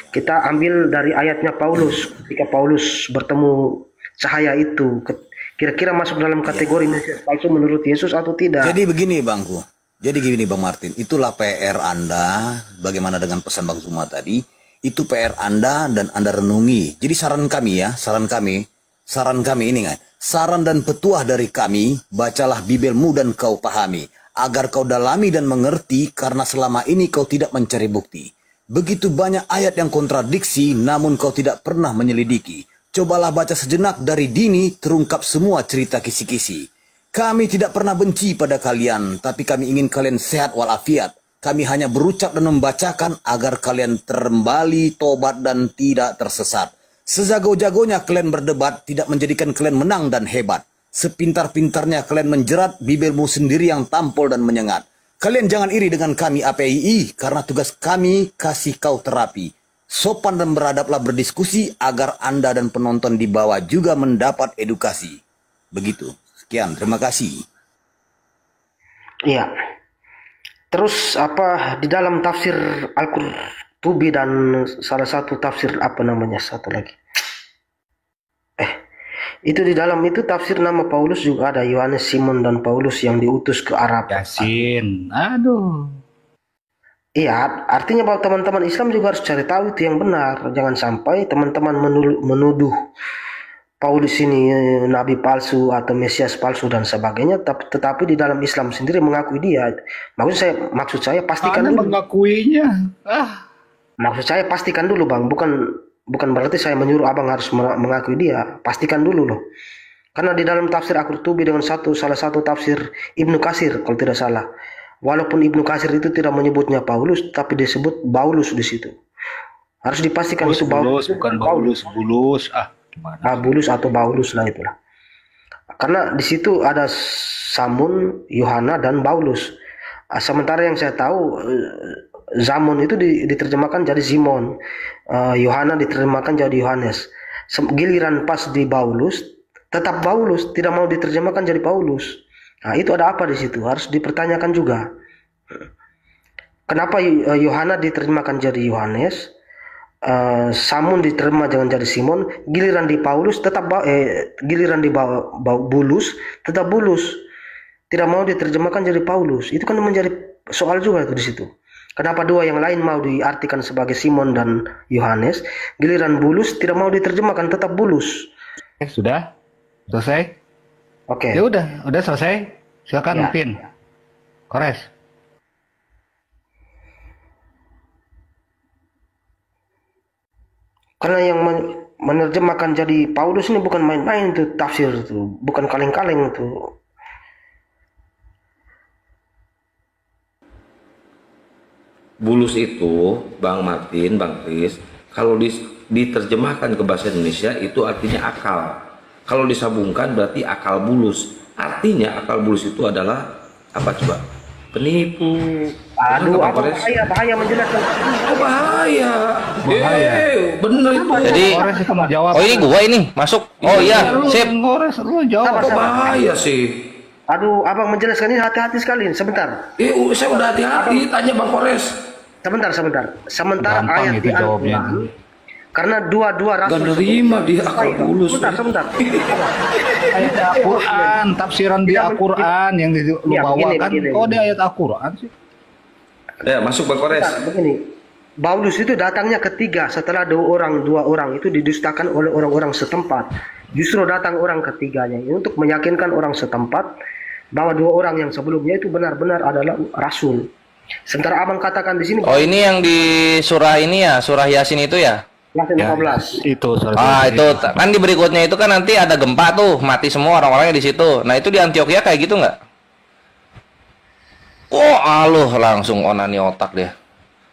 Kita ambil dari ayatnya Paulus ketika Paulus bertemu cahaya itu. Kira-kira masuk dalam kategori Mesias palsu menurut Yesus atau tidak? Jadi begini Bangku. Jadi gini Bang Martin, itulah PR Anda, bagaimana dengan pesan Bang Zuma tadi, itu PR Anda dan Anda renungi. Jadi saran kami ini kan, saran dan petuah dari kami, bacalah Bibelmu dan kau pahami, agar kau dalami dan mengerti, karena selama ini kau tidak mencari bukti. Begitu banyak ayat yang kontradiksi, namun kau tidak pernah menyelidiki. Cobalah baca sejenak dari dini, terungkap semua cerita kisi-kisi. Kami tidak pernah benci pada kalian, tapi kami ingin kalian sehat walafiat. Kami hanya berucap dan membacakan agar kalian kembali tobat dan tidak tersesat. Sejago-jagonya kalian berdebat tidak menjadikan kalian menang dan hebat. Sepintar-pintarnya kalian menjerat Bibelmu sendiri yang tampol dan menyengat. Kalian jangan iri dengan kami APII, karena tugas kami kasih kau terapi. Sopan dan beradablah berdiskusi agar Anda dan penonton di bawah juga mendapat edukasi. Begitu. Sekian, terima kasih. Iya. Terus di dalam tafsir Al-Qurtubi dan salah satu tafsir satu lagi. Itu di dalam itu tafsir nama Paulus juga ada Yohanes, Simon dan Paulus yang diutus ke Arab. Yasin. Aduh. Iya, artinya bahwa teman-teman Islam juga harus cari tahu itu yang benar. Jangan sampai teman-teman menuduh Paulus ini nabi palsu atau Mesias palsu dan sebagainya, tetapi di dalam Islam sendiri mengakui dia. Maksud saya pastikan dulu. Mengakuinya. Maksud saya pastikan dulu Bang, bukan berarti saya menyuruh Abang harus mengakui dia. Pastikan dulu loh. Karena di dalam tafsir Al-Qurtubi dengan salah satu tafsir Ibnu Katsir kalau tidak salah. Walaupun Ibnu Katsir itu tidak menyebutnya Paulus, tapi disebut Paulus di situ. Harus dipastikan itu Paulus, bukan Paulus. Bulus. Bulus atau Paulus lah itulah. Karena di situ ada Samun, Yohana dan Paulus. Sementara yang saya tahu Zamun itu diterjemahkan jadi Simon, Yohana diterjemahkan jadi Yohanes. Giliran pas di Paulus tetap Paulus, tidak mau diterjemahkan jadi Paulus. Nah, itu ada apa di situ? Harus dipertanyakan juga. Kenapa Yohana diterjemahkan jadi Yohanes? Samun diterima jangan jadi Simon, giliran di Paulus tetap giliran di Bulus tetap Bulus, tidak mau diterjemahkan jadi Paulus. Itu kan menjadi soal juga itu di situ. Kenapa dua yang lain mau diartikan sebagai Simon dan Yohanes, giliran Bulus tidak mau diterjemahkan tetap Bulus. Sudah selesai? Oke. Ya udah selesai. Silakan Pin. Kores. Karena yang menerjemahkan jadi Paulus ini bukan main-main tuh tafsir itu, bukan kaleng-kaleng itu. Bulus itu, Bang Martin, Bang Kris, kalau diterjemahkan ke bahasa Indonesia itu artinya akal. Kalau disambungkan berarti akal bulus. Artinya akal bulus itu adalah apa coba? Penipu. Aduh, bahaya menjelaskan. Bahaya. Bener itu. Jadi, oh ini gua ini masuk. Oh iya, sip. Lu jawab. Bahaya sih. Aduh, Abang menjelaskan ini hati-hati sekali. Sebentar. Saya udah hati-hati. Tanya Bang Kores. Sementara ayat di Al-Quran. Karena dua rasul. Gak nerima dia akal bulus. Sebentar. Ayat Al-Quran, tafsiran di Al-Quran yang lu bawakan. Kok di ayat Al-Quran sih? Ya, masuk Bang Kores. Begini, Paulus itu datangnya ketiga setelah dua orang itu didustakan oleh orang-orang setempat. Justru datang orang ketiganya ini untuk meyakinkan orang setempat bahwa dua orang yang sebelumnya itu benar-benar adalah rasul. Sementara Abang katakan di sini. Oh, ini yang di surah ini ya, surah Yasin itu ya? Yasin 15. Itu itu kan di berikutnya itu kan nanti ada gempa tuh, mati semua orang-orangnya di situ. Nah, itu di Antioquia kayak gitu nggak? Oh, aluh, langsung onani otak dia.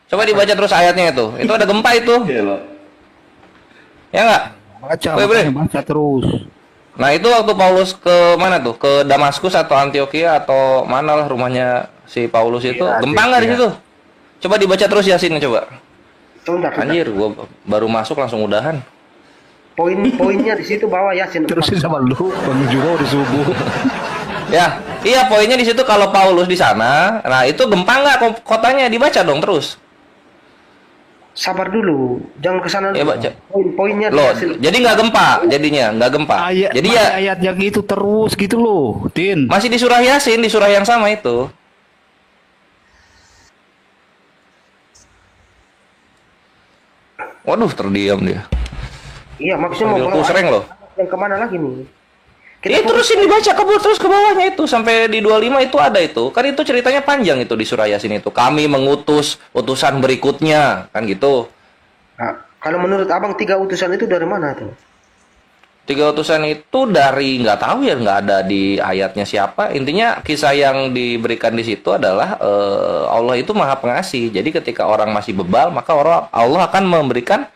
Coba dibaca terus ayatnya itu. Itu ada gempa itu. Ya nggak? Baca terus. Nah, itu waktu Paulus ke mana tuh? Ke Damaskus atau Antioquia atau mana lah rumahnya si Paulus itu? Gempa nggak di situ? Coba dibaca terus Yasinnya coba. Anjir, gua baru masuk langsung udahan. Poin-poinnya di situ bahwa Yasin terusin sama lu, Bang juga udah subuh. Ya, iya poinnya di situ kalau Paulus di sana. Nah, itu gempa nggak kotanya, dibaca dong terus. Sabar dulu, jangan ke sana dulu. baca. Poin-poinnya Loh, jadi nggak gempa, jadinya nggak gempa. Jadi ya ayat yang itu terus gitu loh, Tin. masih di surah Yasin, di surah yang sama itu. Waduh, terdiam dia. Iya, maksudnya mau Panggilku sering loh. yang kemana lagi nih? Terusin dibaca terus ke bawahnya itu sampai di 25 itu ada itu. Kan itu ceritanya panjang itu di surah Yasin itu. Kami mengutus utusan berikutnya, kan gitu. Nah, kalau menurut Abang 3 utusan itu dari mana tuh? 3 utusan itu dari nggak tahu ya, nggak ada di ayatnya siapa. Intinya kisah yang diberikan di situ adalah Allah itu Maha Pengasih. Jadi ketika orang masih bebal, maka Allah akan memberikan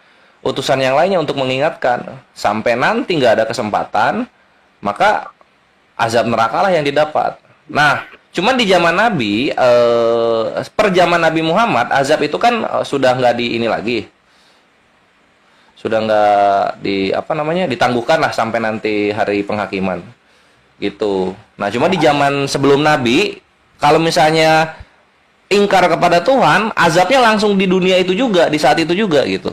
utusan yang lainnya untuk mengingatkan. Sampai nanti nggak ada kesempatan, maka azab neraka lah yang didapat. Nah, cuman di zaman Nabi, per zaman Nabi Muhammad, azab itu kan sudah nggak di ini lagi, sudah nggak ditangguhkan lah sampai nanti hari penghakiman, gitu. Nah, cuma di zaman sebelum Nabi, kalau misalnya ingkar kepada Tuhan, azabnya langsung di dunia itu juga, di saat itu juga, gitu.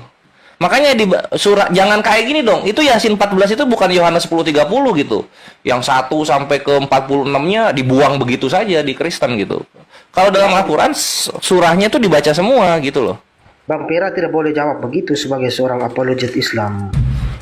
Makanya di surat jangan kayak gini dong. Itu Yasin 14 itu bukan Yohanes 10:30 gitu. Yang 1 sampai ke 46-nya dibuang begitu saja di Kristen gitu. Kalau dalam Al-Qur'an surahnya itu dibaca semua gitu loh. Bang Pera tidak boleh jawab begitu sebagai seorang apologet Islam.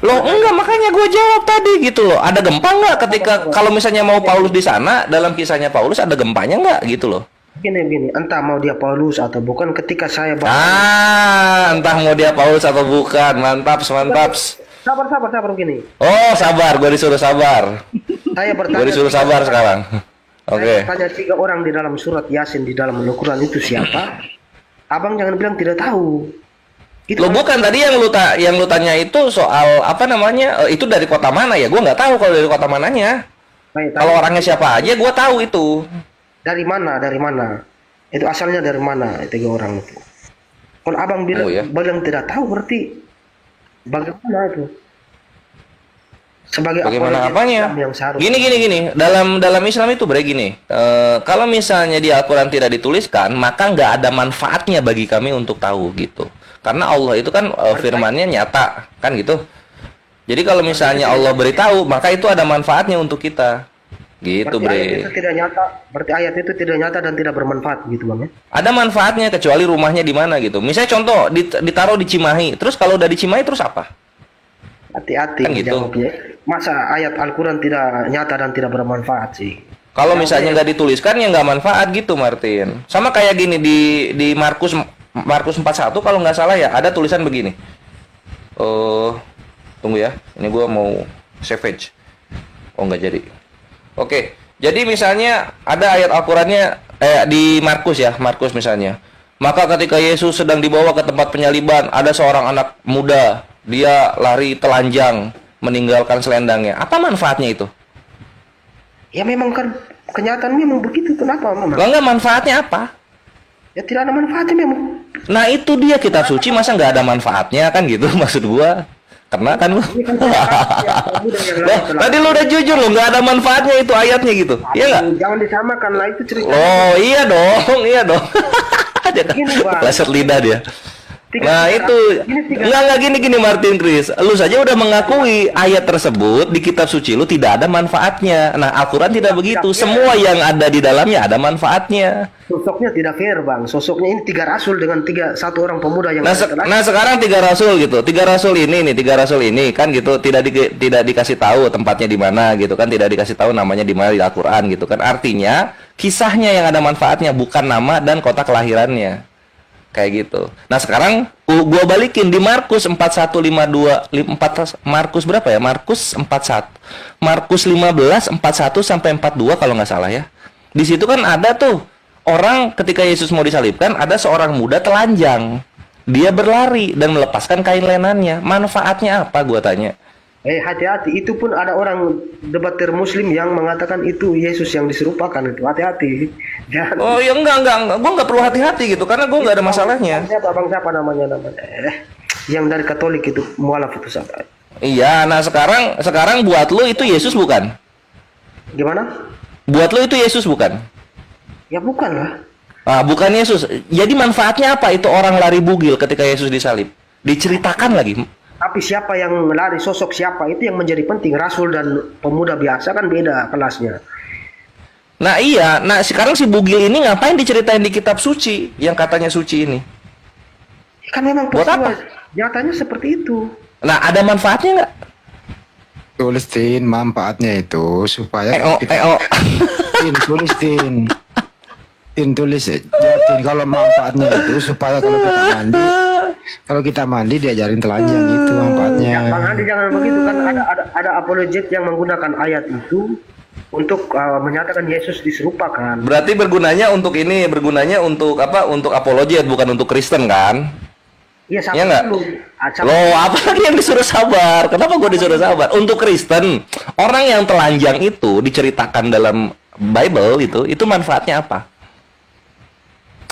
Loh enggak, makanya gue jawab tadi gitu loh. Ada gempa nggak ketika kalau misalnya mau Paulus di sana, dalam kisahnya Paulus ada gempanya nggak gitu loh. Gini, entah mau dia Paulus atau bukan, ketika saya entah mau dia Paulus atau bukan. Mantap. Sabar gini. Oh, sabar, gue disuruh sabar. Saya bertanya. Gue disuruh sabar sekarang. Oke. Tanya 3 orang di dalam surat Yasin di dalam Al-Qur'an itu siapa? Abang jangan bilang tidak tahu. Itu lo bukan tadi yang lu tanya itu soal apa namanya? Itu dari kota mana ya? Gue nggak tahu kalau dari kota mananya. Kalau orangnya siapa aja, gue tahu itu. Dari mana? Itu asalnya dari mana? 3 orang itu. Kalau abang bilang tidak tahu, berarti bagaimana itu? Sebagai bagaimana apanya? Gini. Dalam Islam itu gini. Kalau misalnya di Al-Quran tidak dituliskan, maka nggak ada manfaatnya bagi kami untuk tahu gitu. Karena Allah itu kan firman-Nya nyata, kan gitu. Jadi kalau misalnya Allah beritahu, maka itu ada manfaatnya untuk kita. Gitu, Berarti ayat itu tidak nyata dan tidak bermanfaat gitu, Bang ya? Ada manfaatnya kecuali rumahnya di mana gitu. Misalnya contoh ditaruh di Cimahi, terus kalau udah di Cimahi terus apa? Hati-hati kan gitu. Masa ayat Al-Quran tidak nyata dan tidak bermanfaat sih? Kalau misalnya nggak dituliskan ya nggak manfaat gitu, Martin. Sama kayak gini di Markus 41 kalau nggak salah ya, ada tulisan begini. Tunggu ya, ini gua mau savage. Oh nggak jadi. Oke, jadi misalnya ada ayat Al-Qurannya di Markus ya, Markus misalnya. Maka ketika Yesus sedang dibawa ke tempat penyaliban, ada seorang anak muda, dia lari telanjang, meninggalkan selendangnya. Apa manfaatnya itu? Ya memang kan kenyataan memang begitu. Kenapa memang? Enggak, manfaatnya apa? Ya tidak ada manfaatnya memang. Nah itu dia kitab suci, masa nggak ada manfaatnya kan gitu maksud gua. Karena kan tadi lu udah jujur lo nggak ada manfaatnya itu ayatnya gitu. Iya nggak? Jangan disamakan lah itu cerita. Oh iya dong. Leset lidah dia. Nah itu nggak gini Martin Chris, lu saja udah mengakui ayat tersebut di kitab suci lu tidak ada manfaatnya. Nah Al-Quran tidak begitu, semua yang ada di dalamnya ada manfaatnya. Sosoknya tidak fair bang, sosoknya ini 3 rasul dengan 1 orang pemuda yang nah sekarang 3 rasul gitu, 3 rasul ini kan gitu tidak dikasih tahu tempatnya di mana gitu kan, tidak dikasih tahu namanya di mana di Al-Quran gitu kan, artinya kisahnya yang ada manfaatnya bukan nama dan kota kelahirannya. Kayak gitu. Nah sekarang gua balikin di Markus 4152 Markus berapa ya? Markus 41. Markus 15 41 sampai 42 kalau nggak salah ya. Di situ kan ada tuh orang ketika Yesus mau disalibkan, ada seorang muda telanjang. Dia berlari dan melepaskan kain lenannya. Manfaatnya apa gua tanya? Hati-hati, itu pun ada orang debater muslim yang mengatakan itu Yesus yang diserupakan itu. Hati-hati. Jangan. Oh ya enggak. Gua nggak perlu hati-hati gitu karena gua nggak ada masalahnya. Siapa namanya? Yang dari Katolik itu mualaf itu siapa? Iya, nah sekarang buat lu itu Yesus bukan? Gimana? Buat lu itu Yesus bukan? Ya bukan lah. Ah, bukan Yesus. Jadi manfaatnya apa itu orang lari bugil ketika Yesus disalib? Diceritakan lagi. Tapi siapa yang lari, sosok siapa itu yang menjadi penting. Rasul dan pemuda biasa kan beda kelasnya. Nah iya, nah sekarang si bugil ini ngapain diceritain di kitab suci yang katanya suci ini? Kan memang buat apa? Nyatanya seperti itu. Nah ada manfaatnya nggak? Tulis Tin, manfaatnya itu supaya tulis Tin. Tin tulis ya, Tin, kalau manfaatnya itu supaya kalau kita mandi diajarin telanjang gitu manfaatnya. Ya, Bang Andi jangan begitu kan, ada apologet yang menggunakan ayat itu untuk menyatakan Yesus diserupakan. Berarti bergunanya untuk ini, bergunanya untuk apa? Untuk apologet, bukan untuk Kristen kan? Iya, ya nggak? Loh, apa lagi yang disuruh sabar? Kenapa gue disuruh sabar? Untuk Kristen, orang yang telanjang itu diceritakan dalam Bible itu manfaatnya apa?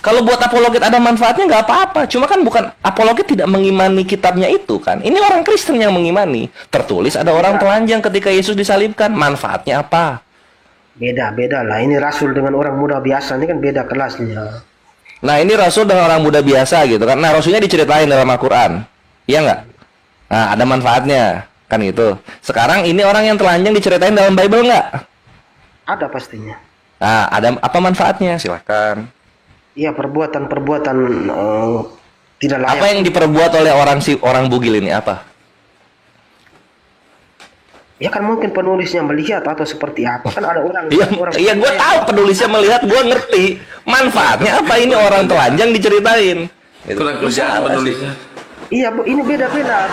Kalau buat apologet ada manfaatnya nggak apa-apa. Cuma kan bukan apologet tidak mengimani kitabnya itu kan. Ini orang Kristen yang mengimani. Tertulis ada orang telanjang ketika Yesus disalibkan. Manfaatnya apa? Beda lah. Ini Rasul dengan orang muda biasa ini kan beda kelasnya. Nah ini Rasul dengan orang muda biasa gitu kan. Nah Rasulnya diceritain dalam Al-Quran. Iya nggak? Nah ada manfaatnya. Kan itu. Sekarang ini orang yang telanjang diceritain dalam Bible nggak? Ada pastinya. Nah ada apa manfaatnya? Silakan. Iya, perbuatan tidak layak. Apa yang diperbuat oleh orang bugil ini apa? Ya kan mungkin penulisnya melihat atau seperti apa. Kan ada orang. Iya, gue tahu penulisnya melihat, gue ngerti. Manfaatnya apa ini orang telanjang diceritain? Itu kan kerjaan penulisnya. Iya, ini beda-beda.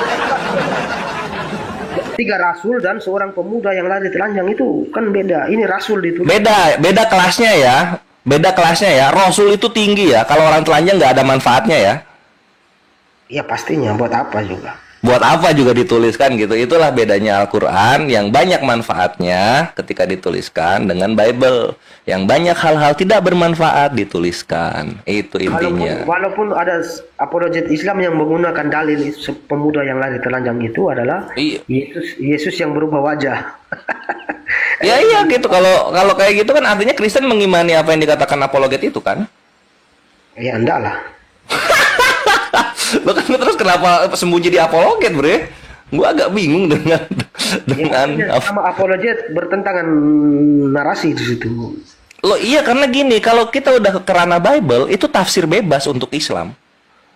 3 rasul dan seorang pemuda yang lari telanjang itu kan beda. Ini rasul ditulis. Beda kelasnya ya. Beda kelasnya ya. Rasul itu tinggi ya. Kalau orang telanjang nggak ada manfaatnya ya. Iya pastinya. Buat apa juga? Buat apa juga dituliskan gitu. Itulah bedanya Al-Quran yang banyak manfaatnya ketika dituliskan dengan Bible. Yang banyak hal-hal tidak bermanfaat dituliskan. Itu intinya. Walaupun ada apologet Islam yang menggunakan dalil pemuda yang lari telanjang itu adalah Yesus yang berubah wajah. Ya iya gitu. Kalau kayak gitu kan artinya Kristen mengimani apa yang dikatakan apologet itu kan? Ya enggak lah. Lo kan terus kenapa sembunyi di apologet, Bre? Gua agak bingung dengan sama apologet bertentangan narasi di situ. Lo iya karena gini, kalau kita udah ke ranah Bible itu tafsir bebas untuk Islam.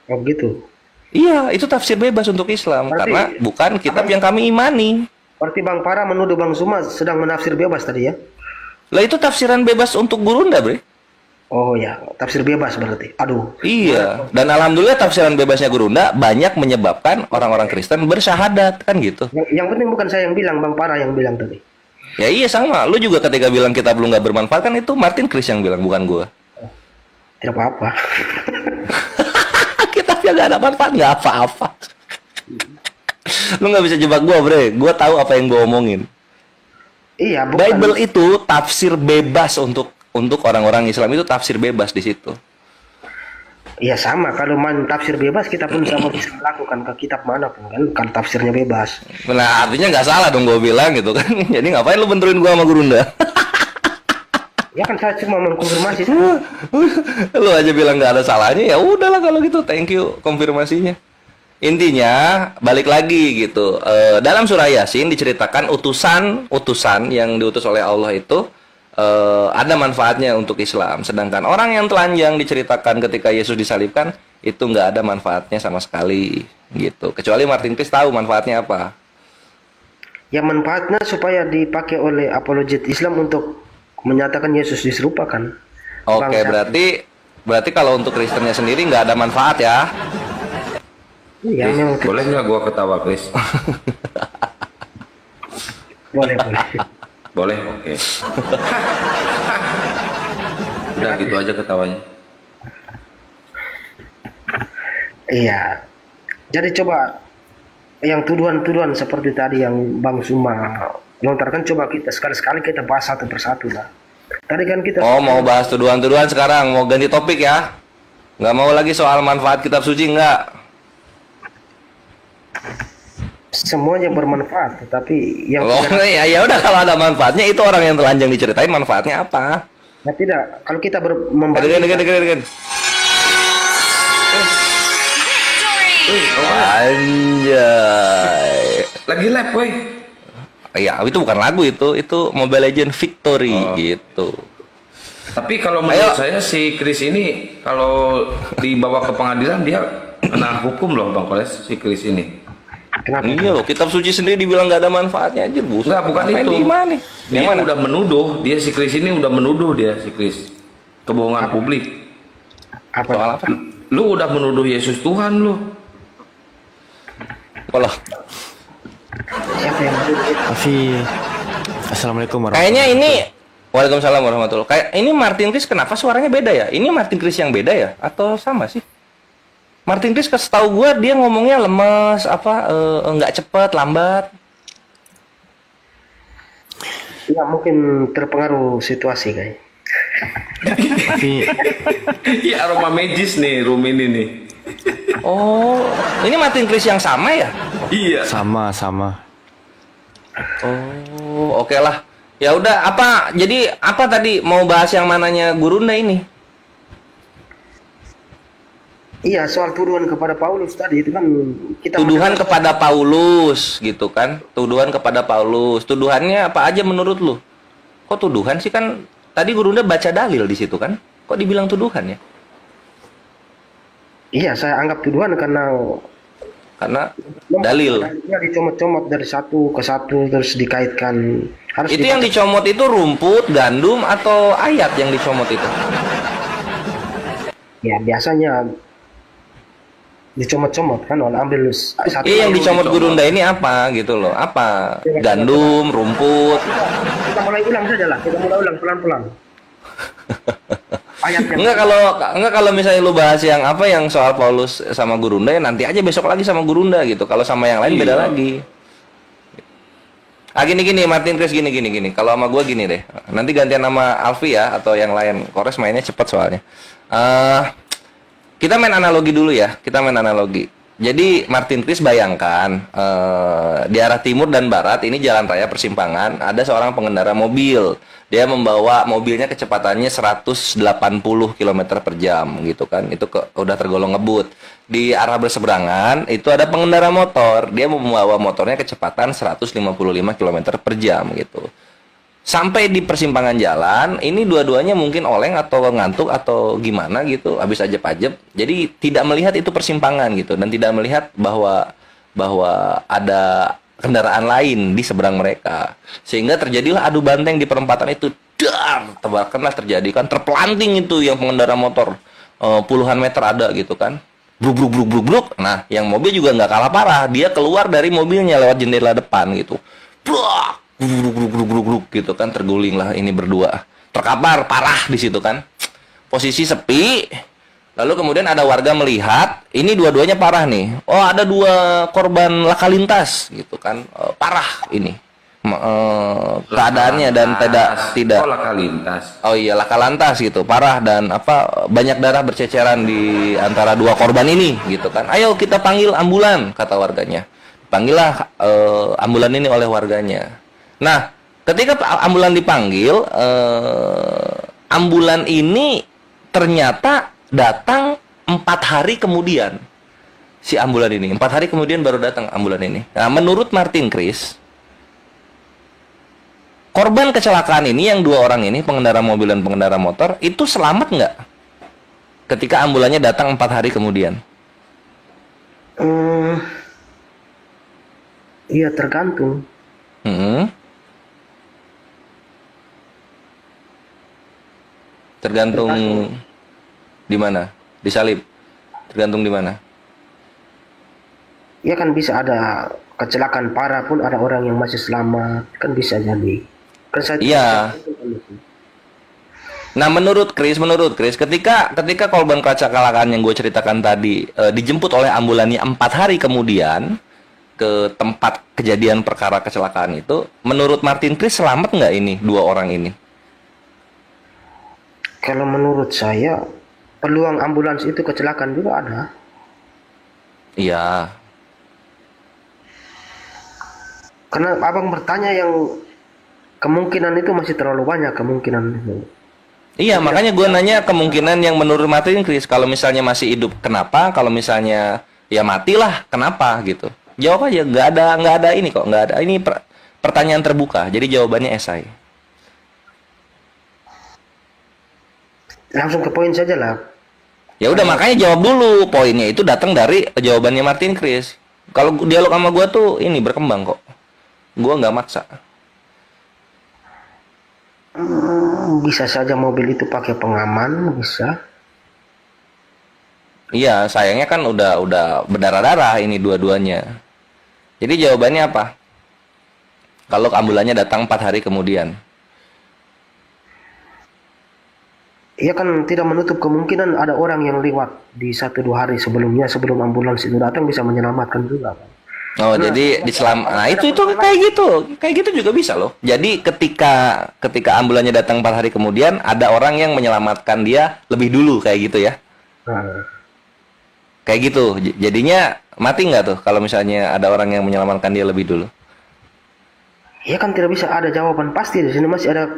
Oh gitu. Iya, itu tafsir bebas untuk Islam karena bukan kitab yang kami imani. Berarti Bang Para menuduh Bang Zuma sedang menafsir bebas tadi ya? Lah itu tafsiran bebas untuk Gurunda, Bre. Oh ya, tafsir bebas berarti. Aduh. Iya, dan alhamdulillah tafsiran bebasnya Gurunda banyak menyebabkan orang-orang Kristen bersyahadat, kan gitu. Yang penting bukan saya yang bilang, Bang Para yang bilang tadi. Ya iya sama, lu juga ketika bilang kitab lu nggak bermanfaat kan itu Martin Chris yang bilang, bukan gua. Tidak apa-apa. Kitabnya nggak ada manfaat, nggak apa-apa. Lu nggak bisa jebak gua, Bre. Gua tahu apa yang gua omongin. Iya, bukan. Bible itu tafsir bebas untuk orang-orang Islam, itu tafsir bebas di situ. Iya sama, kalau main tafsir bebas kita pun sama bisa melakukan ke kitab manapun kan, kalau tafsirnya bebas. Nah artinya nggak salah dong gua bilang gitu kan. Jadi ngapain lu benturin gua sama Gurunda? Ya kan saya cuma mengkonfirmasi. Lu aja bilang nggak ada salahnya, ya udahlah kalau gitu, thank you konfirmasinya. Intinya balik lagi gitu. Dalam surah Yasin diceritakan utusan yang diutus oleh Allah itu ada manfaatnya untuk Islam. Sedangkan orang yang telanjang diceritakan ketika Yesus disalibkan itu nggak ada manfaatnya sama sekali gitu. Kecuali Martin Chris tahu manfaatnya apa. Ya manfaatnya supaya dipakai oleh apologet Islam untuk menyatakan Yesus diserupakan. Oke, berarti kalau untuk Kristennya sendiri nggak ada manfaat ya. Iya, boleh nggak gua ketawa, Chris? boleh. Boleh, oke. Udah gitu aja ketawanya. Iya. Jadi coba yang tuduhan-tuduhan seperti tadi yang Bang Zuma lontarkan, coba kita sekali-sekali kita bahas satu persatu lah. Tadi kan kita mau bahas tuduhan-tuduhan sekarang, mau ganti topik ya? Nggak mau lagi soal manfaat kitab suci, nggak? Semuanya bermanfaat, tetapi yang ya udah kalau ada manfaatnya itu orang yang telanjang diceritain manfaatnya apa? Nah, tidak. Kalau kita Dengerin. Anjay. Lagi lab, woi. Ya, itu bukan lagu itu Mobile Legend Victory gitu. Tapi kalau menurut saya si Chris ini kalau dibawa ke pengadilan dia kena hukum loh Bang Koles, si Chris ini. Kenapa? Iya loh, kitab suci sendiri dibilang nggak ada manfaatnya aja, Bu. Enggak, bukan itu. Gimana? Dia udah menuduh, si Chris ini udah menuduh si Chris. Kebohongan publik. Soal apa? Lu udah menuduh Yesus Tuhan lu. Kalau Assalamualaikum warahmatullahi kayaknya ini Waalaikumsalam warahmatullahi. Kayak ini Martin Chris kenapa suaranya beda ya? Ini Martin Chris yang beda ya? Atau sama sih? Martin Chris setahu gue dia ngomongnya lemes, nggak cepet, lambat. Ya mungkin terpengaruh situasi kayak. Iya aroma magis nih room ini nih. Oh, ini Martin Chris yang sama ya? Iya. Sama. Oh, oke lah. Ya udah, jadi apa tadi mau bahas yang mananya Gurunda ini? Iya, soal tuduhan kepada Paulus tadi itu kan kita tuduhan kepada Paulus gitu kan? Tuduhan kepada Paulus. Tuduhannya apa aja menurut lu? Kok tuduhan sih, kan tadi Gurunda baca dalil di situ kan? Kok dibilang tuduhan ya? Iya, saya anggap tuduhan karena dalil. Dia dicomot-comot dari satu ke satu terus dikaitkan. Itu yang dicomot itu rumput, gandum atau ayat yang dicomot itu? Ya biasanya dicomot-comot kan, orang ambil satu. Yang dicomot Gurunda ini apa gitu loh? Apa? Gandum, rumput. Kita mulai ulang saja lah. Kita mulai ulang pelan-pelan. Enggak kalau misalnya lu bahas yang soal Paulus sama Gurunda ya nanti aja besok lagi sama Gurunda gitu. Kalau sama yang lain beda lagi. Gini Martin Chris gini. Kalau sama gua gini deh. Nanti gantian nama Alfi ya atau yang lain. Kores mainnya cepet soalnya. Kita main analogi dulu ya. Jadi Martin Chris bayangkan di arah timur dan barat ini jalan raya persimpangan, ada seorang pengendara mobil. Dia membawa mobilnya kecepatannya 180 km per jam gitu kan. Itu udah tergolong ngebut. Di arah berseberangan itu ada pengendara motor. Dia membawa motornya kecepatan 155 km per jam gitu. Sampai di persimpangan jalan, ini dua-duanya mungkin oleng atau ngantuk atau gimana gitu, habis ajeb-ajeb. Jadi tidak melihat itu persimpangan gitu, dan tidak melihat bahwa ada kendaraan lain di seberang mereka. Sehingga terjadilah adu banteng di perempatan itu. Tebakanlah terjadi kan, terpelanting itu yang pengendara motor puluhan meter ada gitu kan. Bruk. Nah, yang mobil juga nggak kalah parah. Dia keluar dari mobilnya lewat jendela depan gitu. Bruk gitu kan, terguling lah ini berdua. Terkapar parah di situ kan. Posisi sepi. Lalu kemudian ada warga melihat, ini dua-duanya parah nih. Oh, ada dua korban laka lintas gitu kan. Parah ini. Keadaannya dan tidak laka lintas. Oh iya, laka lantas gitu. Parah dan banyak darah berceceran di antara dua korban ini gitu kan. Ayo kita panggil ambulan, kata warganya. Panggillah ambulan ini oleh warganya. Nah, ketika ambulan dipanggil, ambulan ini ternyata datang 4 hari kemudian. Si ambulan ini 4 hari kemudian baru datang ambulan ini. Nah, menurut Martin Chris, korban kecelakaan ini yang 2 orang ini, pengendara mobil dan pengendara motor, itu selamat nggak ketika ambulannya datang 4 hari kemudian? Iya, tergantung. Tergantung di mana? Disalib. Tergantung di mana? Ya kan bisa ada kecelakaan parah pun ada orang yang masih selamat, kan bisa jadi. Iya. Nah, menurut Chris, ketika korban kecelakaan yang gue ceritakan tadi dijemput oleh ambulannya 4 hari kemudian ke tempat kejadian perkara kecelakaan itu, menurut Martin Chris selamat nggak ini 2 orang ini? Kalau menurut saya peluang ambulans itu kecelakaan juga ada. Iya. Karena abang bertanya yang kemungkinan itu masih terlalu banyak kemungkinan itu. Iya, makanya gue nanya kemungkinan yang menurut Martin Chris, kalau misalnya masih hidup kenapa, kalau misalnya ya matilah kenapa gitu. Jawab aja, nggak ada ini kok, nggak ada ini pertanyaan terbuka. Jadi jawabannya esai. Langsung ke poin saja lah. Ya udah, makanya jawab dulu. Poinnya itu datang dari jawabannya Martin Chris. Kalau dialog sama gue tuh ini berkembang kok. Gue nggak maksa. Bisa saja mobil itu pakai pengaman, bisa. Iya, sayangnya kan udah berdarah-darah ini dua-duanya. Jadi jawabannya apa? Kalau ambulannya datang 4 hari kemudian. Iya kan tidak menutup kemungkinan ada orang yang lewat di 1-2 hari sebelumnya, sebelum ambulans itu datang bisa menyelamatkan juga kan. Oh, jadi nah itu kayak gitu juga bisa loh. Jadi ketika ambulannya datang 4 hari kemudian, ada orang yang menyelamatkan dia lebih dulu kayak gitu ya. Kayak gitu. Jadinya mati nggak tuh kalau misalnya ada orang yang menyelamatkan dia lebih dulu? Ya kan tidak bisa ada jawaban pasti, di sini masih ada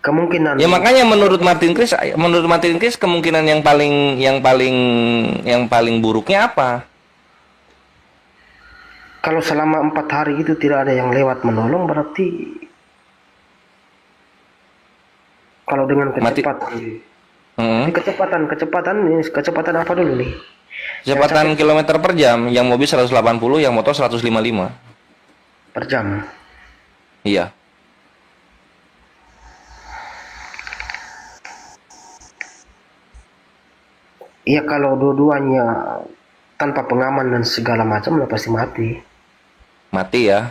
kemungkinan. Ya makanya menurut Martin Chris kemungkinan yang paling buruknya apa? Kalau selama 4 hari itu tidak ada yang lewat menolong, berarti kalau dengan kecepatan, kecepatan apa dulu nih? Kecepatan kilometer per jam, yang mobil 180, yang motor 155 per jam. Iya. Iya, kalau dua-duanya tanpa pengaman dan segala macam, udah pasti mati. Mati ya.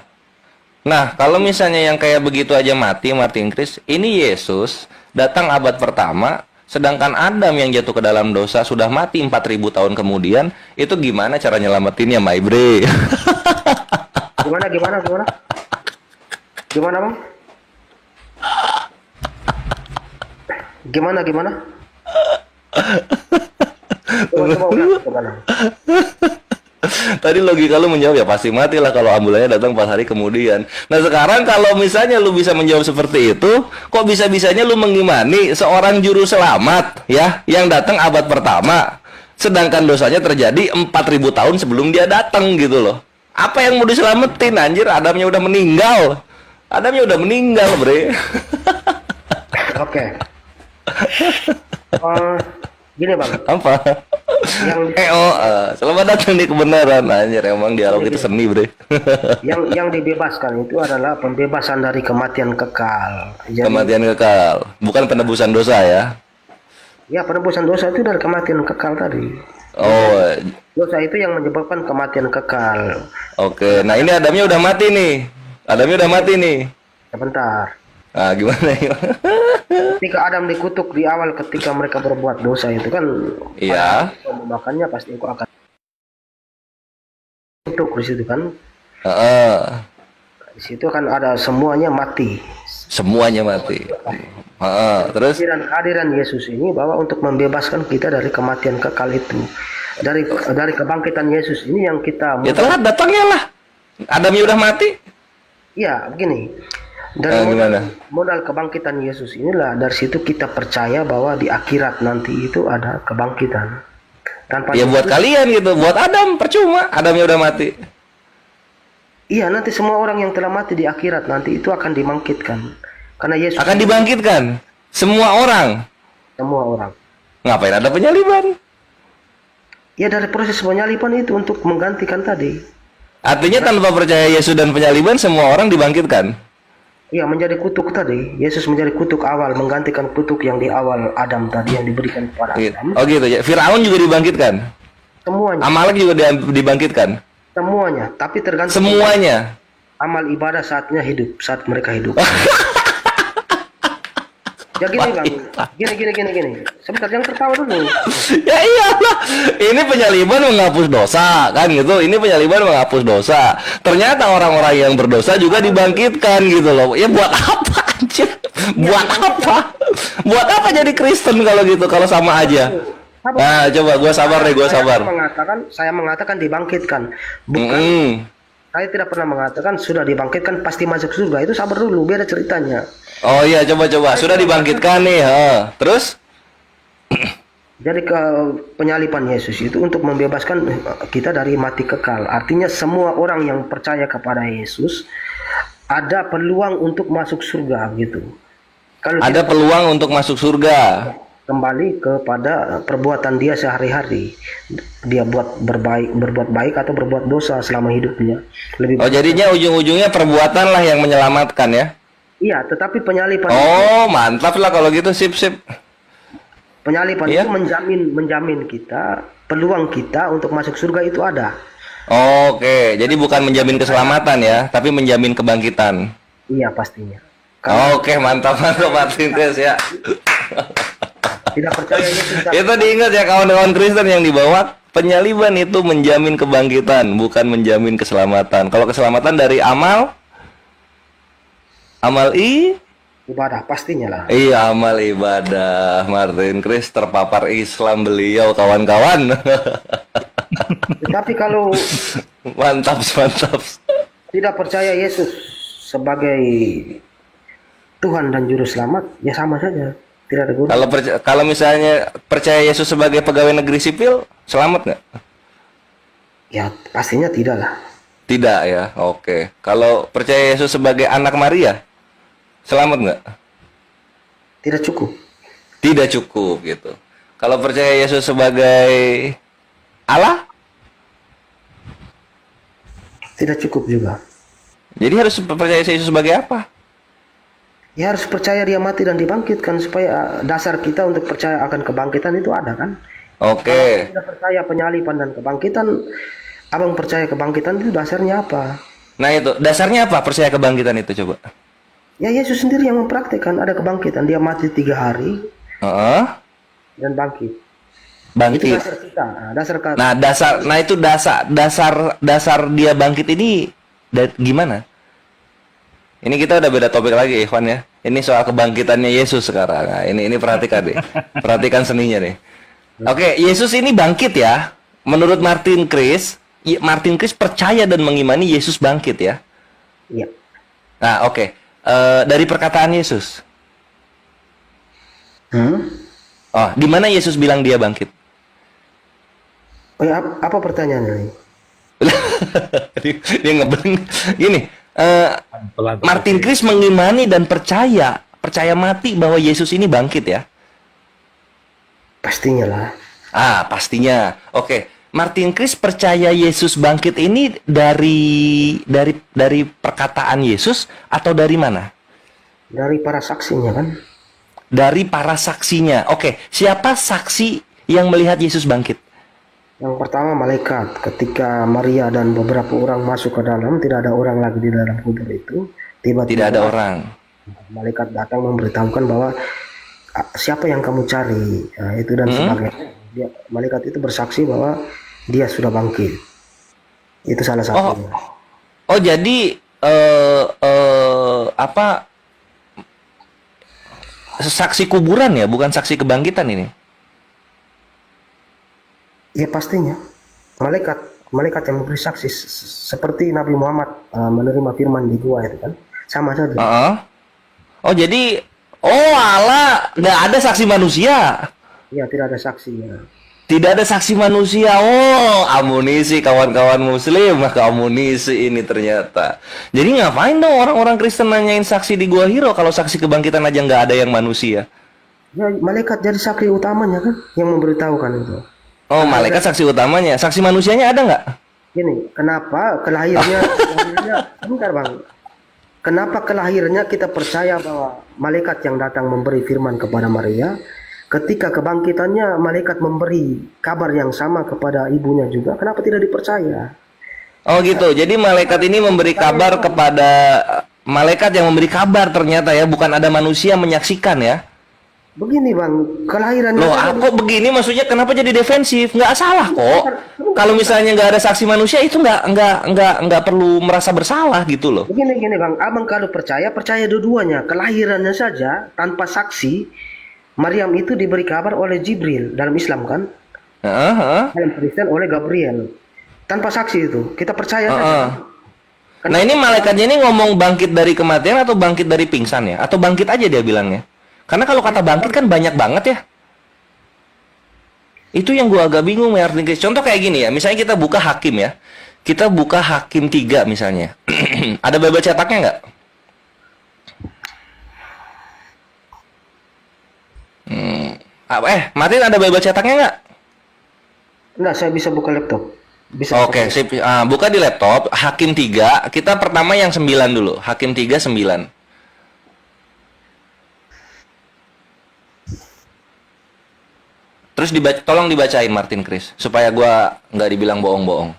Nah, kalau misalnya yang kayak begitu aja mati, Martin Chris, ini Yesus datang abad pertama, sedangkan Adam yang jatuh ke dalam dosa sudah mati 4.000 tahun kemudian, itu gimana cara nyelamatinnya, my bre? Gimana, Bang? Gimana? Coba. Tadi logika lu menjawab ya pasti mati lah kalau ambulannya datang 4 hari kemudian. Nah sekarang kalau misalnya lu bisa menjawab seperti itu, kok bisa-bisanya lu mengimani seorang juru selamat ya yang datang abad pertama, sedangkan dosanya terjadi 4.000 tahun sebelum dia datang gitu loh. Apa yang mau diselamatin anjir? Adamnya udah meninggal, bre. Oke. Gini Bang. Apa? Selamat datang di kebenaran anjir, emang dialog itu seni, bre. yang dibebaskan itu adalah pembebasan dari kematian kekal. Jadi, kematian kekal, bukan penebusan dosa ya. Ya, penebusan dosa itu dari kematian kekal tadi. Oh, dosa itu yang menyebabkan kematian kekal. Oke, nah ini Adamnya udah mati nih. Sebentar. Nah, gimana? Ketika Adam dikutuk di awal ketika mereka berbuat dosa itu kan, iya. Makanya pasti engkau akan kutuk di situ kan. Di situ kan ada semuanya mati. Terus kehadiran Yesus ini bahwa untuk membebaskan kita dari kematian kekal itu, dari kebangkitan Yesus ini yang kita. Ya telat datangnya lah. Adamnya udah mati. Ya begini. Dari modal kebangkitan Yesus inilah, dari situ kita percaya bahwa di akhirat nanti itu ada kebangkitan. Tanpa ya buat kalian gitu, buat Adam percuma, Adamnya udah mati. Iya, nanti semua orang yang telah mati di akhirat nanti itu akan dibangkitkan. Karena Yesus akan dibangkitkan. Semua orang. Ngapain ada penyaliban? Ya dari proses penyaliban itu untuk menggantikan tadi. Artinya tanpa percaya Yesus dan penyaliban semua orang dibangkitkan. Iya, menjadi kutuk tadi. Yesus menjadi kutuk awal, menggantikan kutuk yang di awal Adam tadi yang diberikan kepada Adam. Oh gitu ya. Firaun juga dibangkitkan. Semuanya. Amalek juga dibangkitkan. Semuanya, tapi tergantung. Semuanya. Amal ibadah saat mereka hidup. Ya gini Bang, gini. Sebentar, jangan tertawa dulu. Ya iyalah, ini penyaliban menghapus dosa kan gitu. Ini penyaliban menghapus dosa. Ternyata orang-orang yang berdosa juga dibangkitkan gitu loh. Ya buat apa anjir? Buat apa? Buat apa jadi Kristen kalau gitu, kalau sama aja? Nah, coba gue sabar. Saya mengatakan dibangkitkan, bukan Saya tidak pernah mengatakan sudah dibangkitkan pasti masuk surga. Itu sabar dulu, beda ceritanya. Oh iya, coba. Sudah dibangkitkan nih, terus? Jadi penyaliban Yesus itu untuk membebaskan kita dari mati kekal. Artinya semua orang yang percaya kepada Yesus ada peluang untuk masuk surga gitu. Kalau ada peluang untuk masuk surga. Kembali kepada perbuatan dia sehari-hari. Dia berbuat baik atau berbuat dosa selama hidupnya. Jadinya ujung-ujungnya perbuatan lah yang menyelamatkan ya? Iya, tetapi penyaliban. Oh, mantap lah kalau gitu, sip. Penyaliban itu menjamin kita, peluang kita untuk masuk surga itu ada. Oke, jadi bukan menjamin keselamatan ya, tapi menjamin kebangkitan. Iya, pastinya. Oke, mantap Martin Chris ya. Tidak percaya itu diingat ya kawan-kawan Kristen yang dibawa, penyaliban itu menjamin kebangkitan, bukan menjamin keselamatan. Kalau keselamatan dari amal ibadah pastinya lah. Iya, amal ibadah. Martin Chris terpapar Islam beliau, kawan-kawan. Tetapi kalau mantap. tidak percaya Yesus sebagai Tuhan dan juru selamat, ya sama saja, tidak ada guna. Kalau misalnya percaya Yesus sebagai pegawai negeri sipil, selamat nggak? Ya pastinya tidak lah. Tidak ya, oke. Kalau percaya Yesus sebagai anak Maria, selamat nggak? Tidak cukup. Tidak cukup gitu. Kalau percaya Yesus sebagai Allah, tidak cukup juga. Jadi harus percaya Yesus sebagai apa? Ya harus percaya dia mati dan dibangkitkan, supaya dasar kita untuk percaya akan kebangkitan itu ada kan? Oke. Kalau tidak percaya penyaliban dan kebangkitan, abang percaya kebangkitan itu dasarnya apa? Nah itu dasarnya apa percaya kebangkitan itu coba? Ya Yesus sendiri yang mempraktikkan ada kebangkitan. Dia mati 3 hari dan bangkit. Bangkit. Itu dasar kita. Nah itu dasar dia bangkit ini gimana? Ini kita udah beda topik lagi, Ikhwan ya. Ini soal kebangkitannya Yesus sekarang. Nah, ini perhatikan deh. Perhatikan seninya nih. Oke, Yesus ini bangkit ya. Menurut Martin Chris percaya dan mengimani Yesus bangkit ya. Iya. Nah, oke. Dari perkataan Yesus. Oh, di mana Yesus bilang dia bangkit? Oh ya, apa pertanyaannya ini? Dia ngebeng. Gini. Martin Chris mengimani dan percaya mati bahwa Yesus ini bangkit ya. Pastinya lah. Pastinya. Oke. Martin Chris percaya Yesus bangkit ini dari perkataan Yesus atau dari mana? Dari para saksinya kan. Dari para saksinya. Oke. Siapa saksi yang melihat Yesus bangkit? Yang pertama malaikat, ketika Maria dan beberapa orang masuk ke dalam, tidak ada orang lagi di dalam kubur itu. Tiba-tiba tidak ada orang. Malaikat datang memberitahukan bahwa siapa yang kamu cari, itu dan sebagainya. Malaikat itu bersaksi bahwa dia sudah bangkit. Itu salah satunya. Oh jadi saksi kuburan ya, bukan saksi kebangkitan ini? Ya pastinya malaikat yang memberi saksi, seperti Nabi Muhammad menerima firman di gua itu kan sama saja. Oh jadi Allah nggak ada saksi manusia? Ya tidak ada saksinya. Tidak ada saksi manusia. Oh amunisi kawan-kawan muslim, amunisi ini ternyata. Jadi ngapain dong orang-orang Kristen nanyain saksi di Gua Hiro kalau saksi kebangkitan aja nggak ada yang manusia? Ya malaikat jadi saksi utamanya kan yang memberitahukan itu. Oh, malaikat saksi utamanya. Saksi manusianya ada nggak? Gini, kenapa kelahirannya bentar bang. Kenapa kelahirannya kita percaya bahwa malaikat yang datang memberi firman kepada Maria, ketika kebangkitannya malaikat memberi kabar yang sama kepada ibunya juga, kenapa tidak dipercaya? Oh gitu, jadi malaikat ini memberi kabar kepada malaikat yang memberi kabar ternyata ya, bukan ada manusia menyaksikan ya. Begini bang, kelahiran. Loh, kok begini maksudnya kenapa jadi defensif? Nggak salah kok. Kalau misalnya nggak ada saksi manusia itu nggak perlu merasa bersalah gitu loh. Begini bang, abang kalau percaya dua-duanya. Kelahirannya saja tanpa saksi, Maryam itu diberi kabar oleh Jibril dalam Islam kan? Dalam Kristen oleh Gabriel. Tanpa saksi itu, kita percaya saja. Nah ini malaikatnya ini ngomong bangkit dari kematian atau bangkit dari pingsan ya? Atau bangkit aja dia bilangnya? Karena kalau kata bangkit kan banyak banget ya. Itu yang gua agak bingung ya. Contoh kayak gini ya, misalnya kita buka Hakim ya. Kita buka Hakim 3 misalnya. Ada Bible cetaknya nggak? Martin ada Bible cetaknya nggak? Enggak, saya bisa buka laptop. Bisa. Oke, sip. Buka di laptop Hakim 3. Kita pertama yang 9 dulu. Hakim 3 9. Terus tolong dibacain Martin Chris supaya gua nggak dibilang bohong-bohong.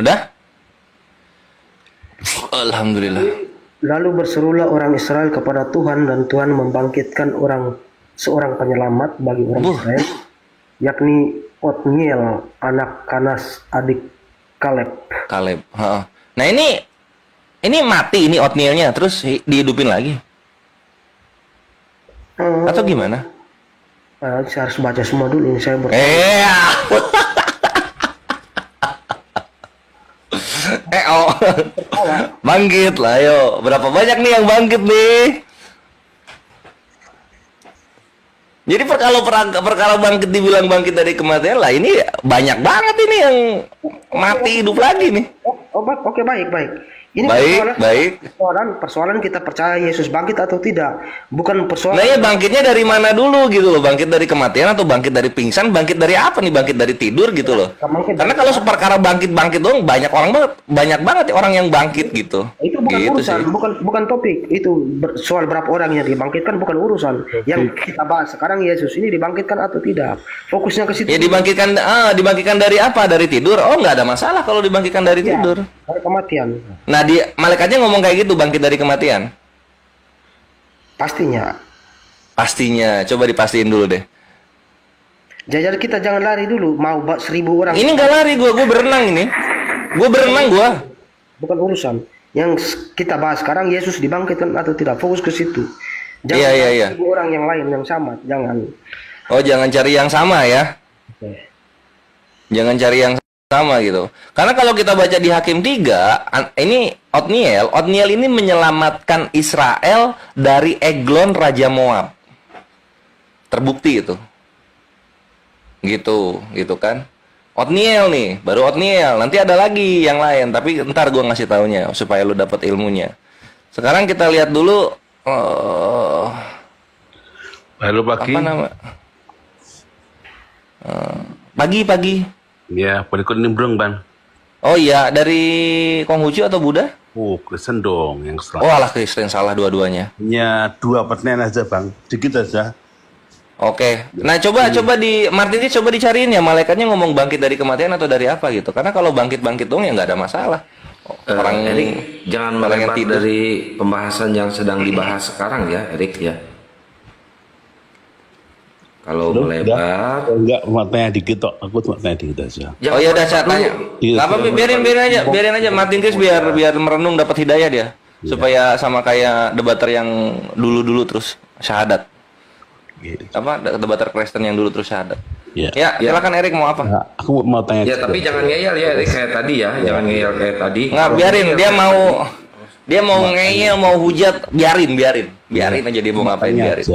Udah? Alhamdulillah. Lalu berserulah orang Israel kepada Tuhan, dan Tuhan membangkitkan seorang penyelamat bagi orang Israel, yakni Otniel, anak Kanas, adik Kaleb. Nah ini mati ini Otnielnya, terus dihidupin lagi. Atau gimana? Saya harus baca semua dulu ini saya bangkit lah, yo. Berapa banyak nih yang bangkit nih? Jadi perkara bangkit dibilang bangkit dari kematian lah, ini banyak banget ini yang mati hidup lagi nih. Oke, baik. Ini persoalan kita percaya Yesus bangkit atau tidak, bukan persoalan. Nah ya, bangkitnya dari mana dulu gitu loh? Bangkit dari kematian atau bangkit dari pingsan? Bangkit dari apa nih? Bangkit dari tidur gitu loh? Karena kalau perkara bangkit dong, banyak banget orang yang bangkit gitu. Itu bukan gitu urusan, bukan topik. Itu soal berapa orang yang dibangkitkan bukan urusan. Yang kita bahas sekarang Yesus ini dibangkitkan atau tidak. Fokusnya ke situ. Ya dibangkitkan dari apa? Dari tidur? Oh, nggak ada masalah kalau dibangkitkan dari tidur. Dari kematian. Nah, malaikatnya ngomong kayak gitu, bangkit dari kematian. Pastinya. Coba dipastiin dulu deh. Jadi kita jangan lari dulu, mau 1.000 orang. Ini nggak lari, gue berenang ini. Bukan urusan. Yang kita bahas sekarang Yesus dibangkitkan atau tidak, fokus ke situ. Jangan Iya. 1.000 orang yang lain yang sama, jangan. Oh, jangan cari yang sama ya. Jangan cari yang sama gitu. Karena kalau kita baca di Hakim 3, ini Otniel ini menyelamatkan Israel dari Eglon Raja Moab. Terbukti itu. Gitu kan. Otniel nih, baru Otniel. Nanti ada lagi yang lain, tapi ntar gua ngasih taunya supaya lu dapat ilmunya. Sekarang kita lihat dulu Halo pagi. Apa nama? Pagi. Ya, boleh ikut nimbrung, Bang. Oh iya, dari Konghucu atau Buddha? Oh, Kristen dong yang salah. Oh, alah Kristen, salah dua-duanya. Hanya 2 pertanyaan aja, Bang. Dikit aja. Oke. Nah, coba di Martin coba dicariin ya, malaikatnya ngomong bangkit dari kematian atau dari apa gitu. Karena kalau bangkit dong ya nggak ada masalah. Orang Erik, jangan melebar dari pembahasan yang sedang dibahas sekarang ya, Erik ya. Kalau melebar, enggak, mau tanya dikit tok. Aku cuma tanya dikit aja. Oh ya udah, saya tanya. Enggak apa, biarin aja Martin Chris biar merenung dapat hidayah dia. Supaya sama kayak debater yang dulu terus syahadat. Apa debater Kristen yang dulu terus syahadat. Ya, silakan Erik, mau apa? Nah, aku mau tanya. Ya, tapi jangan ngeyel ya, Erik, kayak tadi ya. Jangan ngeyel kayak tadi. Nggak, biarin dia mau ngeyel, mau hujat, biarin aja dia mau ngapain, biarin.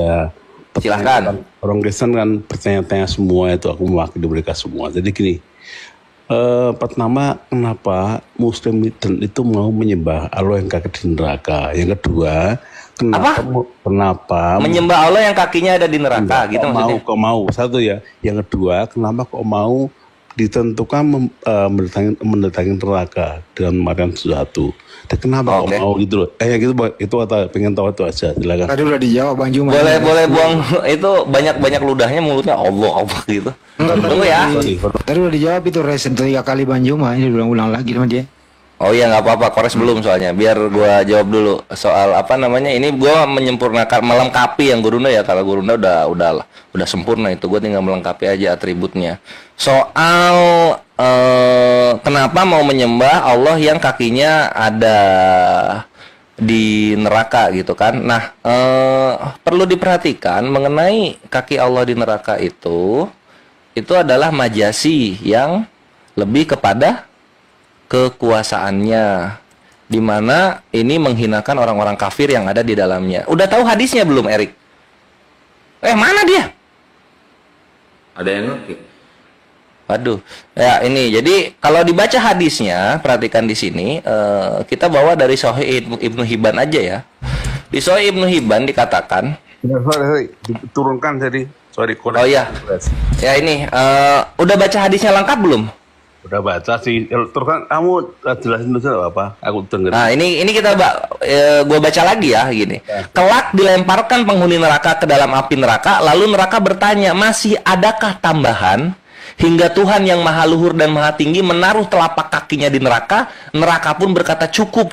Silahkan. Orang Kristen kan bertanya-tanya semua itu, aku mewakili mereka semua. Jadi gini, pertama, kenapa Muslim itu mau menyembah Allah yang kaki di neraka? Yang kedua, kenapa menyembah Allah yang kakinya ada di neraka? Gitu maksudnya? Kok mau satu ya. Yang kedua, kenapa kok mau ditentukan mendatangi neraka dengan Maryam sesuatu? Dan kenapa kok mau gitu loh? Gitu itu atau pengen tahu itu aja. Silakan. Tadi udah dijawab Bang Juma. Boleh buang itu banyak ludahnya, mulutnya Allah gitu. Tunggu ya. Tadi udah dijawab itu resen 3 kali Bang Juma, ini ulang lagi sama dia. Oh iya nggak apa-apa, Kores belum soalnya. Biar gua jawab dulu soal apa namanya. Ini gua menyempurnakan, melengkapi yang Gurunda ya. Kalau Gurunda udah sempurna itu. Gua tinggal melengkapi aja atributnya. Soal kenapa mau menyembah Allah yang kakinya ada di neraka gitu kan. Nah, perlu diperhatikan mengenai kaki Allah di neraka itu adalah majasi yang lebih kepada kekuasaannya, dimana ini menghinakan orang-orang kafir yang ada di dalamnya. Udah tahu hadisnya belum, Erik? Mana dia? Ada yang ngerti? Waduh, ya ini. Jadi kalau dibaca hadisnya, perhatikan di sini, kita bawa dari Sahih Ibnu Hibban aja ya. Di Sahih Ibnu Hibban dikatakan. Sorry, diturunkan jadi. Sorry, oh iya. Ya ini, udah baca hadisnya lengkap belum? Udah baca sih, terus kan kamu jelasin dulu apa? Aku dengerin. Nah ini kita gue baca lagi ya gini. Kelak dilemparkan penghuni neraka ke dalam api neraka, lalu neraka bertanya, masih adakah tambahan? Hingga Tuhan yang maha luhur dan maha tinggi menaruh telapak kakinya di neraka, neraka pun berkata cukup.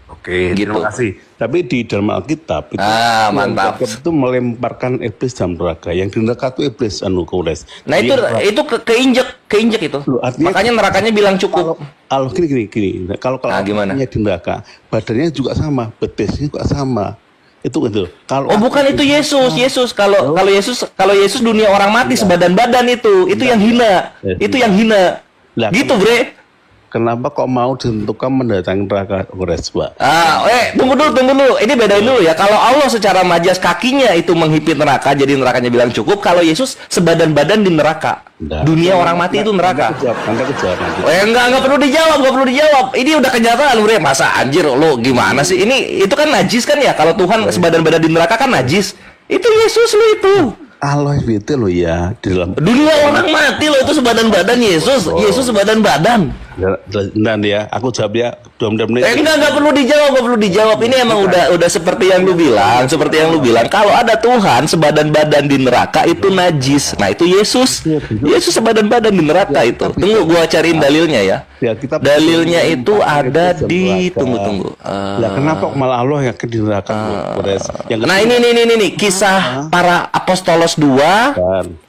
Oke, gitu. Terima kasih. Tapi di dalam Alkitab itu, mantap. Itu melemparkan iblis dalam neraka. Yang di neraka itu iblis Kores. Nah itu keinjek itu. Loh, makanya nerakanya bilang cukup. Kalau gini. Kalau gimana? Di neraka, badannya juga sama, betisnya juga sama. Itu. Kalau bukan itu Yesus. Kalau Yesus dunia orang mati sebadan badan itu yang hina. Itu yang hina. Gitu, Bre. Kenapa kok mau ditentukan mendatangi neraka, Kores, Pak? Tunggu dulu. Ini bedain dulu ya. Kalau Allah secara majas kakinya itu menghimpit neraka, jadi nerakanya bilang cukup. Kalau Yesus sebadan badan di neraka. Dunia orang mati itu neraka. Anda kejawab nanti. Enggak perlu dijawab. Ini udah kenyataan, Bre. Masa anjir lo gimana sih? Itu kan najis kan ya? Kalau Tuhan sebadan badan di neraka kan najis. Itu Yesus lo itu. Allah itu lo ya di dalam dunia orang mati lo itu sebadan badan Yesus. Yesus sebadan badan. Dan ya, aku jawab ya 2 menit. Enggak perlu dijawab. Ini emang udah seperti yang lu bilang, Kalau ada Tuhan sebadan badan di neraka itu najis. Nah, itu Yesus. Yesus sebadan badan di neraka itu. Tunggu gua cariin dalilnya ya. Dalilnya itu ada di tunggu. Kenapa malah Allah yang di neraka? Nah, ini kisah para apostolos 2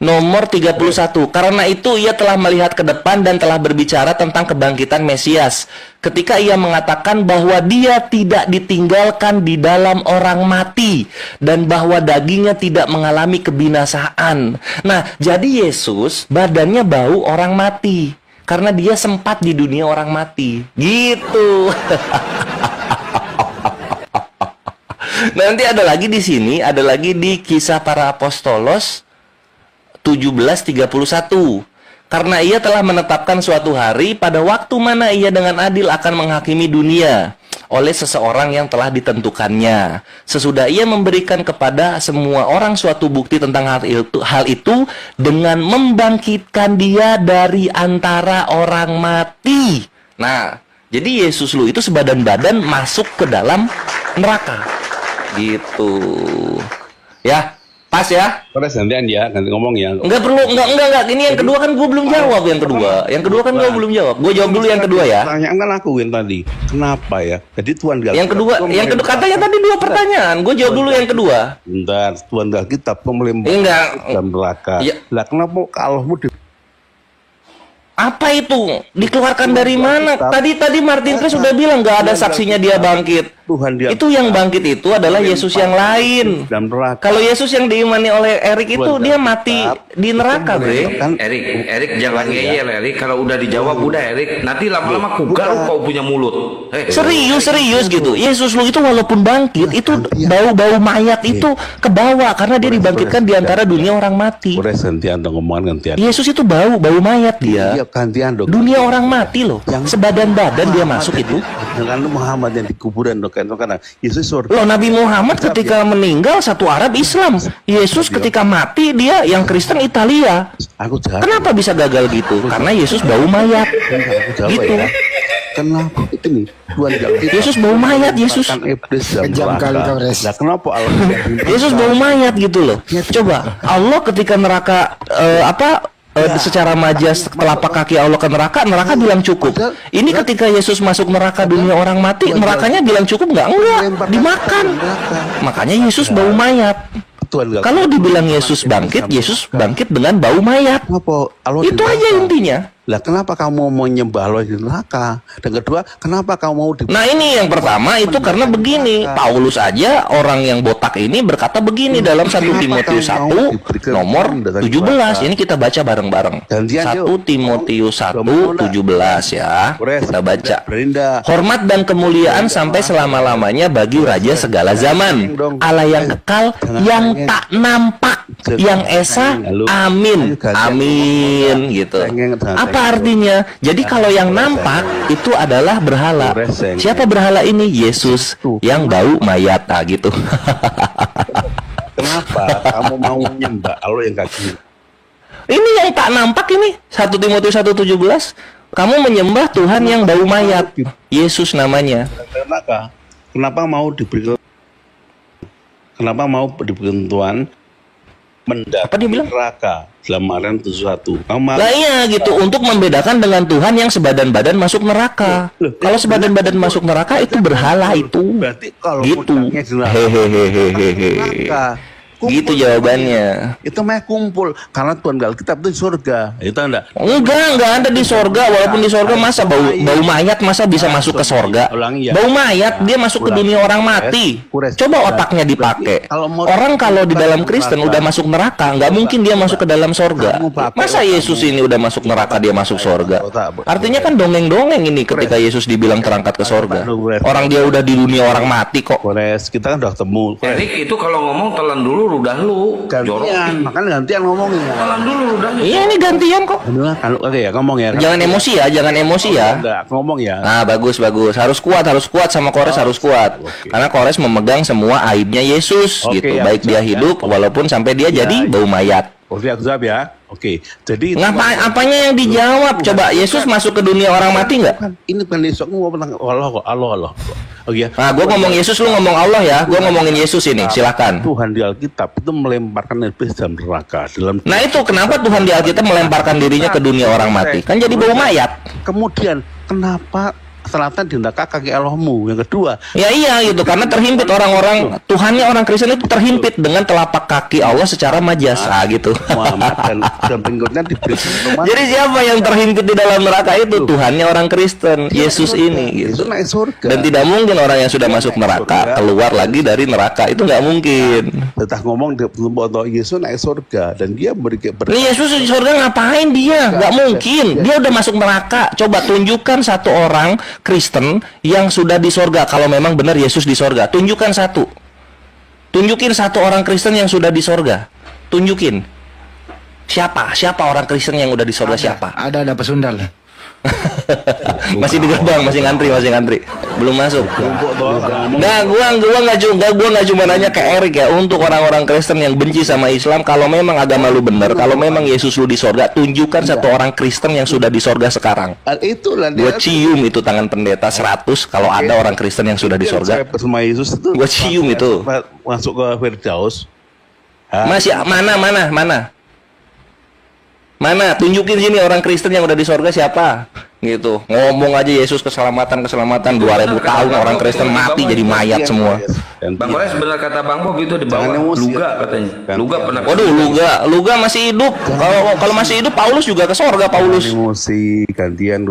nomor 31. Karena itu ia telah melihat ke depan dan telah berbicara tentang kebangkitan Mesias. Ketika ia mengatakan bahwa dia tidak ditinggalkan di dalam orang mati dan bahwa dagingnya tidak mengalami kebinasaan. Nah, jadi Yesus badannya bau orang mati karena dia sempat di dunia orang mati. Gitu. Nanti ada lagi di sini, ada lagi di kisah para apostolos 17:31. Karena ia telah menetapkan suatu hari pada waktu mana ia dengan adil akan menghakimi dunia oleh seseorang yang telah ditentukannya. Sesudah ia memberikan kepada semua orang suatu bukti tentang hal itu dengan membangkitkan dia dari antara orang mati. Nah, jadi Yesus lu itu sebadan badan masuk ke dalam neraka. Gitu. Ya. Pas ya? Kores gantian ya, ganti ngomong ya. Enggak. Ini yang kedua kan gue belum jawab yang kedua. Yang kedua kan gue belum jawab. Gue jawab dulu yang kedua ya. Pertanyaan kan aku yang tadi. Kenapa ya? Jadi Tuhan yang kedua katanya tadi 2 pertanyaan. Gue jawab dulu yang kedua. Bentar, Tuhan dah kitab melempar dalam neraka. Lah kenapa Allahmu apa itu? Dikeluarkan dari mana? Tadi Martin Kres sudah bilang nggak ada saksinya dia bangkit. Itu yang bangkit itu adalah Yesus yang lain. Kalau Yesus yang diimani oleh Erik itu dia mati di neraka, Bre. Erik jangan ngeyel, Erik. Kalau udah dijawab udah, Erik. Nanti lama-lama kugal kau punya mulut. Serius gitu. Yesus lu itu walaupun bangkit itu bau-bau mayat itu kebawa karena dia dibangkitkan di antara dunia orang mati. Yesus itu bau mayat dia. Dunia orang mati loh. Sebadan badan dia masuk itu. Dengan Muhammad yang di kuburan karena Yesus loh, Nabi Muhammad ketika meninggal satu Arab Islam. Yesus ketika mati dia yang Kristen Italia. Kenapa bisa gagal gitu? Karena Yesus bau mayat. Gitu. Kenapa itu nih? Yesus bau mayat, Yesus. Kenapa Yesus bau mayat gitu loh. Coba Allah ketika neraka secara majas telapak kaki Allah ke neraka, neraka bilang cukup. Ini ketika Yesus masuk neraka dunia orang mati, nerakanya bilang cukup nggak? Enggak, dimakan. Makanya Yesus bau mayat. Kalau dibilang Yesus bangkit dengan bau mayat. Itu aja intinya. Lah kenapa kamu mau nyembah Allah di neraka? Dan kedua, kenapa kamu mau Nah ini yang pertama itu karena begini, Paulus aja orang yang botak ini berkata begini dalam 1 Timotius 1 nomor 17. Ini kita baca bareng-bareng. 1 Timotius 1 17 ya. Kita baca. Hormat dan kemuliaan sampai selama-lamanya bagi Raja segala zaman, Allah yang kekal, yang tak nampak, yang esa, amin. Amin gitu. Apa artinya? Jadi kalau yang nampak itu adalah berhala. Siapa berhala ini? Yesus yang bau mayat gitu. Kenapa kamu mau menyembah Allah yang kaki? Ini yang tak nampak ini 1 Timotius 1:17. Kamu menyembah Tuhan yang bau mayat. Yesus namanya. Kenapa mau diberikan Tuhan mendatangi neraka dalam Marian 71? Lah iya gitu, untuk membedakan dengan Tuhan yang sebadan-badan masuk neraka. Kalau sebadan-badan masuk neraka itu berhala itu. Berarti kalau gitu. Hehehe. Gitu jawabannya. Itu mah kumpul karena Tuhan Alkitab itu di surga. Itu enggak? Enggak ada di surga. Walaupun di surga masa bau mayat masa bisa masuk ke surga? Bau mayat dia masuk ke dunia orang mati. Coba otaknya dipakai. Orang kalau di dalam Kristen udah masuk neraka, nggak mungkin dia masuk ke dalam surga. Masa Yesus ini udah masuk neraka dia masuk surga? Artinya kan dongeng-dongeng ini ketika Yesus dibilang terangkat ke surga. Orang dia udah di dunia orang mati kok. Kita kan udah temu. Erik itu kalau ngomong telan dulu udah lu gantian, makanya gantian ngomongnya. Telan dulu udah. Iya ini gantian kok. Oke ya ngomong ya. Jangan emosi ya, jangan emosi ya. Ngomong ya. Nah bagus. Harus kuat sama Kores harus kuat. Karena Kores memegang semua aibnya Yesus gitu. Baik dia hidup walaupun sampai dia jadi bau mayat. Oke aku jawab ya. Oke. Jadi apanya yang dijawab? Coba Yesus masuk ke dunia orang mati nggak? Ini kan besok ngomong tentang Allah. Oh iya. Nah, gue ngomong Yesus, lu ngomong Allah ya. Gue ngomongin Yesus ini, silakan. Tuhan di Alkitab itu melemparkan iblis dalam neraka. Nah itu kenapa Tuhan di Alkitab melemparkan dirinya ke dunia orang mati? Kan jadi bau mayat. Kemudian kenapa selatan di neraka kaki Allahmu? Yang kedua, ya iya gitu, karena terhimpit orang-orang Tuhannya orang Kristen itu terhimpit dengan telapak kaki Allah secara majas gitu. Muhammad dan pengikutnya diberi Jadi siapa yang terhimpit di dalam neraka itu? Tuhannya orang Kristen, Yesus ini gitu. Yesus naik surga. Dan tidak mungkin orang yang sudah masuk neraka keluar lagi dari neraka, itu nggak mungkin. Tetap ngomong dia Yesus naik surga dan dia Ini Yesus di surga ngapain dia? Nggak mungkin. Dia udah masuk neraka. Coba tunjukkan satu orang Kristen yang sudah di sorga. Kalau memang benar Yesus di sorga, tunjukkan satu. Tunjukin satu orang Kristen yang sudah di sorga. Tunjukin. Siapa orang Kristen yang udah di sorga? Siapa? Ada pesundal. Masih di gerbang, masih ngantri. Belum masuk. Nah, gua nggak cuma nanya ke Erik ya, untuk orang-orang Kristen yang benci sama Islam, kalau memang agama lu bener, kalau memang Yesus lu di sorga, tunjukkan satu orang Kristen yang sudah di sorga sekarang. Itulah gua cium itu tangan pendeta 100 kalau ada orang Kristen yang sudah di sorga. Sama Yesus itu gua cium itu. Masuk ke Firdaus. Masih Mana? Tunjukin sini orang Kristen yang udah di sorga siapa? Gitu. Ngomong aja Yesus keselamatan 2000 tahun orang Kristen mati jadi mayat semua. Bang Kores benar kata Bang Bob itu di bawah Luga katanya. Luga pernah. Waduh, Luga masih hidup. Kalau masih hidup Paulus juga ke sorga Paulus. Emosi gantian.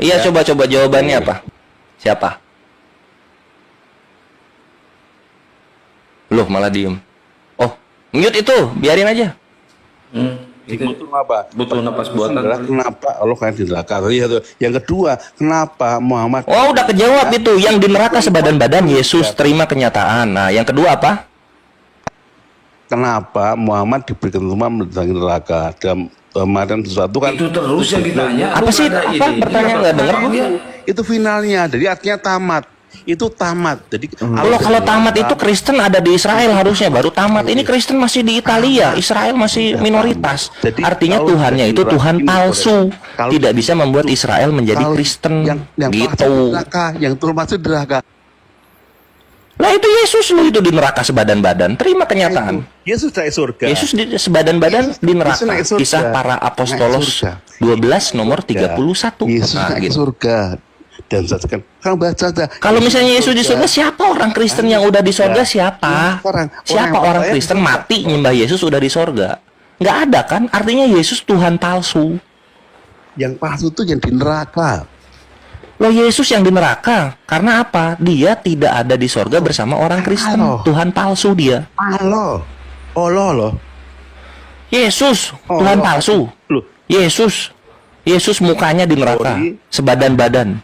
Iya, coba jawabannya apa? Siapa? Loh, malah diem. Oh, mute itu, biarin aja. Butuh apa? Butuh napas buatan. Kenapa Allah kan di neraka? Yang kedua, kenapa Muhammad? Oh, udah kejawab itu. Yang di neraka sebadan-badan Yesus terima kenyataan. Nah, yang kedua apa? Kenapa Muhammad diberikan rumah mendatangi neraka? Dalam Marian sesuatu kan? Itu terus yang ditanya. Apa sih? Apa pertanyaan nggak dengar? Itu finalnya. Jadi artinya tamat. Itu tamat. Jadi kalau tamat itu Kristen ada di Israel harusnya baru tamat. Ini Kristen masih di Italia, Israel masih minoritas. Artinya Tuhannya itu Tuhan palsu. Tidak bisa membuat Israel menjadi Kristen. Yang gitu. Yang turun masuk neraka. Lah itu Yesus lu itu di neraka sebadan-badan. Terima kenyataan. Yesus naik surga. Yesus di sebadan-badan di neraka. naik surga. Kisah para apostolos 12 nomor 31. Yesus Nah, naik gitu. surga. Dan saksikan. Kamu baca aja. Kalau misalnya Yesus di surga, siapa orang Kristen yang udah di surga? Siapa? Siapa orang Kristen mati nyembah Yesus udah di surga? Nggak ada kan? Artinya Yesus Tuhan palsu. Yang palsu itu yang di neraka. Loh, Yesus yang di neraka. Karena apa? Dia tidak ada di sorga bersama orang Kristen. Tuhan palsu dia. Allah. Allah loh. Yesus, Tuhan palsu. Loh. Yesus mukanya di neraka. Sebadan-badan.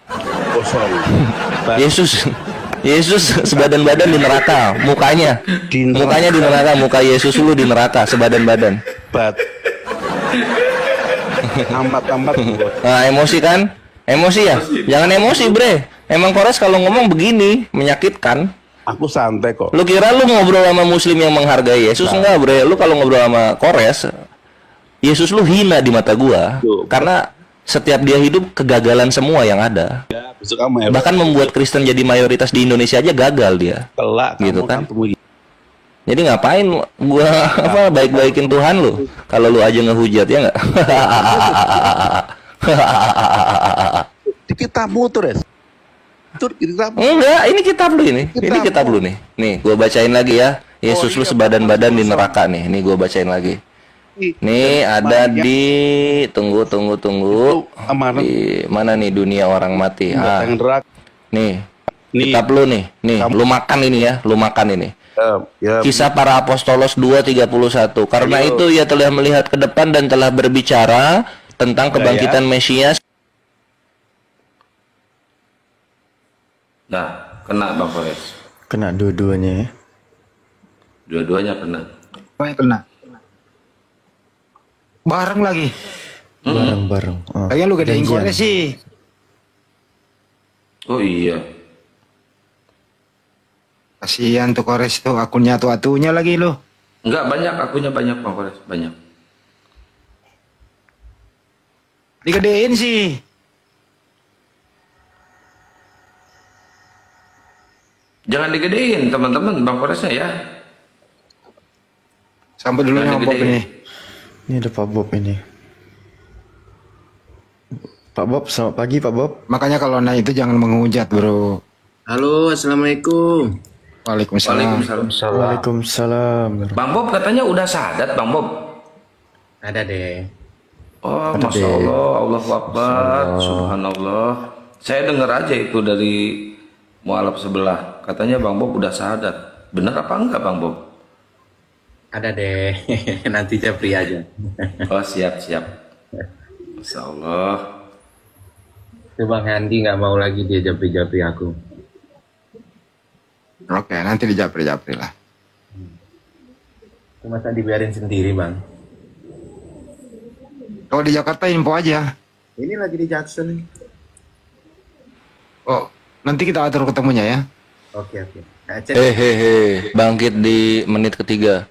Oh, sorry. Yesus sebadan-badan di neraka. Mukanya. Mukanya di neraka. Muka Yesus lu di neraka. Sebadan-badan. Tambat-tambat. Nah, emosi kan? Emosi ya? Jangan emosi, bre. Emang Kores kalau ngomong begini, menyakitkan. Aku santai kok. Lu kira lu ngobrol sama muslim yang menghargai Yesus? Enggak, bre. Lu kalau ngobrol sama Kores, Yesus lu hina di mata gua. Karena setiap dia hidup, kegagalan semua yang ada. Ya, besok kamu ya. Bahkan membuat Kristen jadi mayoritas di Indonesia aja gagal dia. Kelak gitu kan. Jadi ngapain gua baik-baikin Tuhan lu? Kalau lu aja ngehujat ya nggak? Di kitabmu tuh, Res. Enggak, ini kitab lu ini. Ini kitab lu nih. Nih, gua bacain lagi ya. Yesus lu sebadan-badan di neraka nih. Nih gua bacain lagi. Nih ada di tunggu. Di mana nih dunia orang mati? Nih. Kitab lu nih. Nih, lu makan ini ya. Lu makan ini. Kisah para Apostolos 2:31. Karena itu ia telah melihat ke depan dan telah berbicara tentang kebangkitan Mesias. Nah, kena Bang Kores. Kena dua-duanya ya. Dua-duanya kena. Kena. Bareng lagi. Bareng-bareng. Oh. Kayaknya lu gedein Kores sih. Oh iya. Kasihan tuh Kores tuh, akunnya atu-atunya lagi lu. Enggak banyak, akunnya banyak Bang Kores, banyak. Digedein sih. Jangan digedein teman-teman Bang Koresnya ya. Sampai dulu Jangan Bob digedein. ini. Ini ada Pak Bob ini. Pak Bob, selamat pagi Pak Bob. Makanya kalau naik itu jangan menghujat, bro. Halo, assalamualaikum. Waalaikumsalam. Waalaikumsalam. Bang Bob katanya udah sadat Bang Bob. Ada deh. Oh, Masya Allah, Allahu Akbar, Subhanallah. Saya dengar aja itu dari mualaf sebelah. Katanya Bang Bob udah sadat. Bener apa enggak Bang Bob? Ada deh. Nanti Japri aja. Oh, siap-siap. Masya Allah. Itu Bang Handi nggak mau lagi dia Japri-Japri aku. Oke, nanti dijapri-japri lah. Masa dibiarin sendiri Bang? Kalau di Jakarta info aja. Ini lagi di Jackson nih. Oh, nanti kita atur ketemunya ya. Oke. Bangkit di menit ketiga.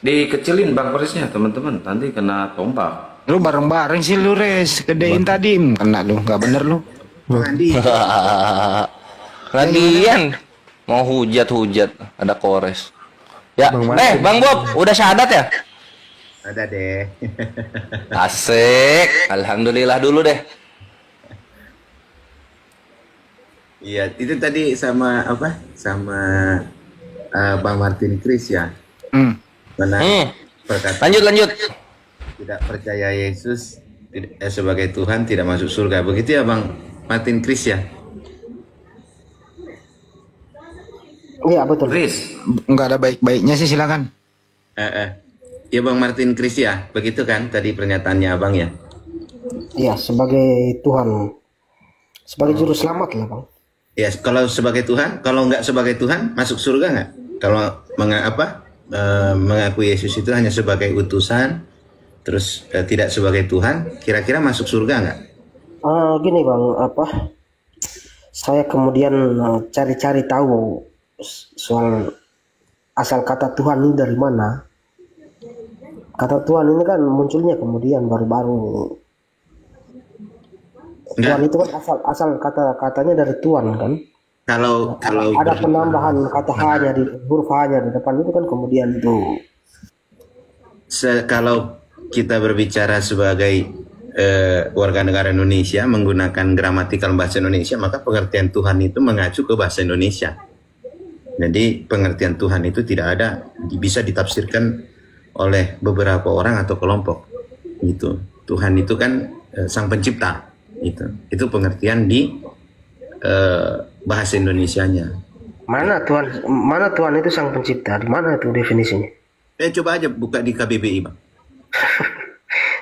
Dikecilin Bang Koresnya teman-teman, nanti kena tombak. Lu bareng-bareng sih lu, Res. Gedein tadi. Kena lu, nggak bener lu. Bang Handi. Lagian mau hujat ada Kores. Ya, Bang Bob, udah syahadat ya? Ada deh. Asik, alhamdulillah dulu deh. Iya, itu tadi sama apa? Sama Bang Martin Chris ya. Berkata, Lanjut. tidak percaya Yesus sebagai Tuhan tidak masuk surga. Begitu ya Bang Martin Chris ya? Iya betul. Chris, Nggak ada baik-baiknya sih, silakan. Ya Bang Martin Chris ya, begitu kan tadi pernyataannya Abang ya? Iya, sebagai Tuhan, sebagai juru selamat lah Bang. Ya, kalau sebagai Tuhan, kalau nggak sebagai Tuhan masuk surga nggak? Kalau mengaku Yesus itu hanya sebagai utusan, terus tidak sebagai Tuhan, kira-kira masuk surga nggak? Gini Bang, saya kemudian cari-cari tahu soal asal kata Tuhan ini dari mana. Kata Tuhan ini kan munculnya kemudian baru-baru. Tuhan itu kan asal katanya dari Tuhan kan. Kalau ada penambahan kata hanya di huruf hanya di depan itu kan kemudian itu. Kalau kita berbicara sebagai warga negara Indonesia menggunakan gramatikal bahasa Indonesia, maka pengertian Tuhan itu mengacu ke bahasa Indonesia. Jadi pengertian Tuhan itu tidak ada bisa ditafsirkan oleh beberapa orang atau kelompok. Gitu. Tuhan itu kan sang pencipta. Itu pengertian di bahasa Indonesianya. Mana Tuhan itu sang pencipta? Di mana itu definisinya? Coba aja buka di KBBI, Bang.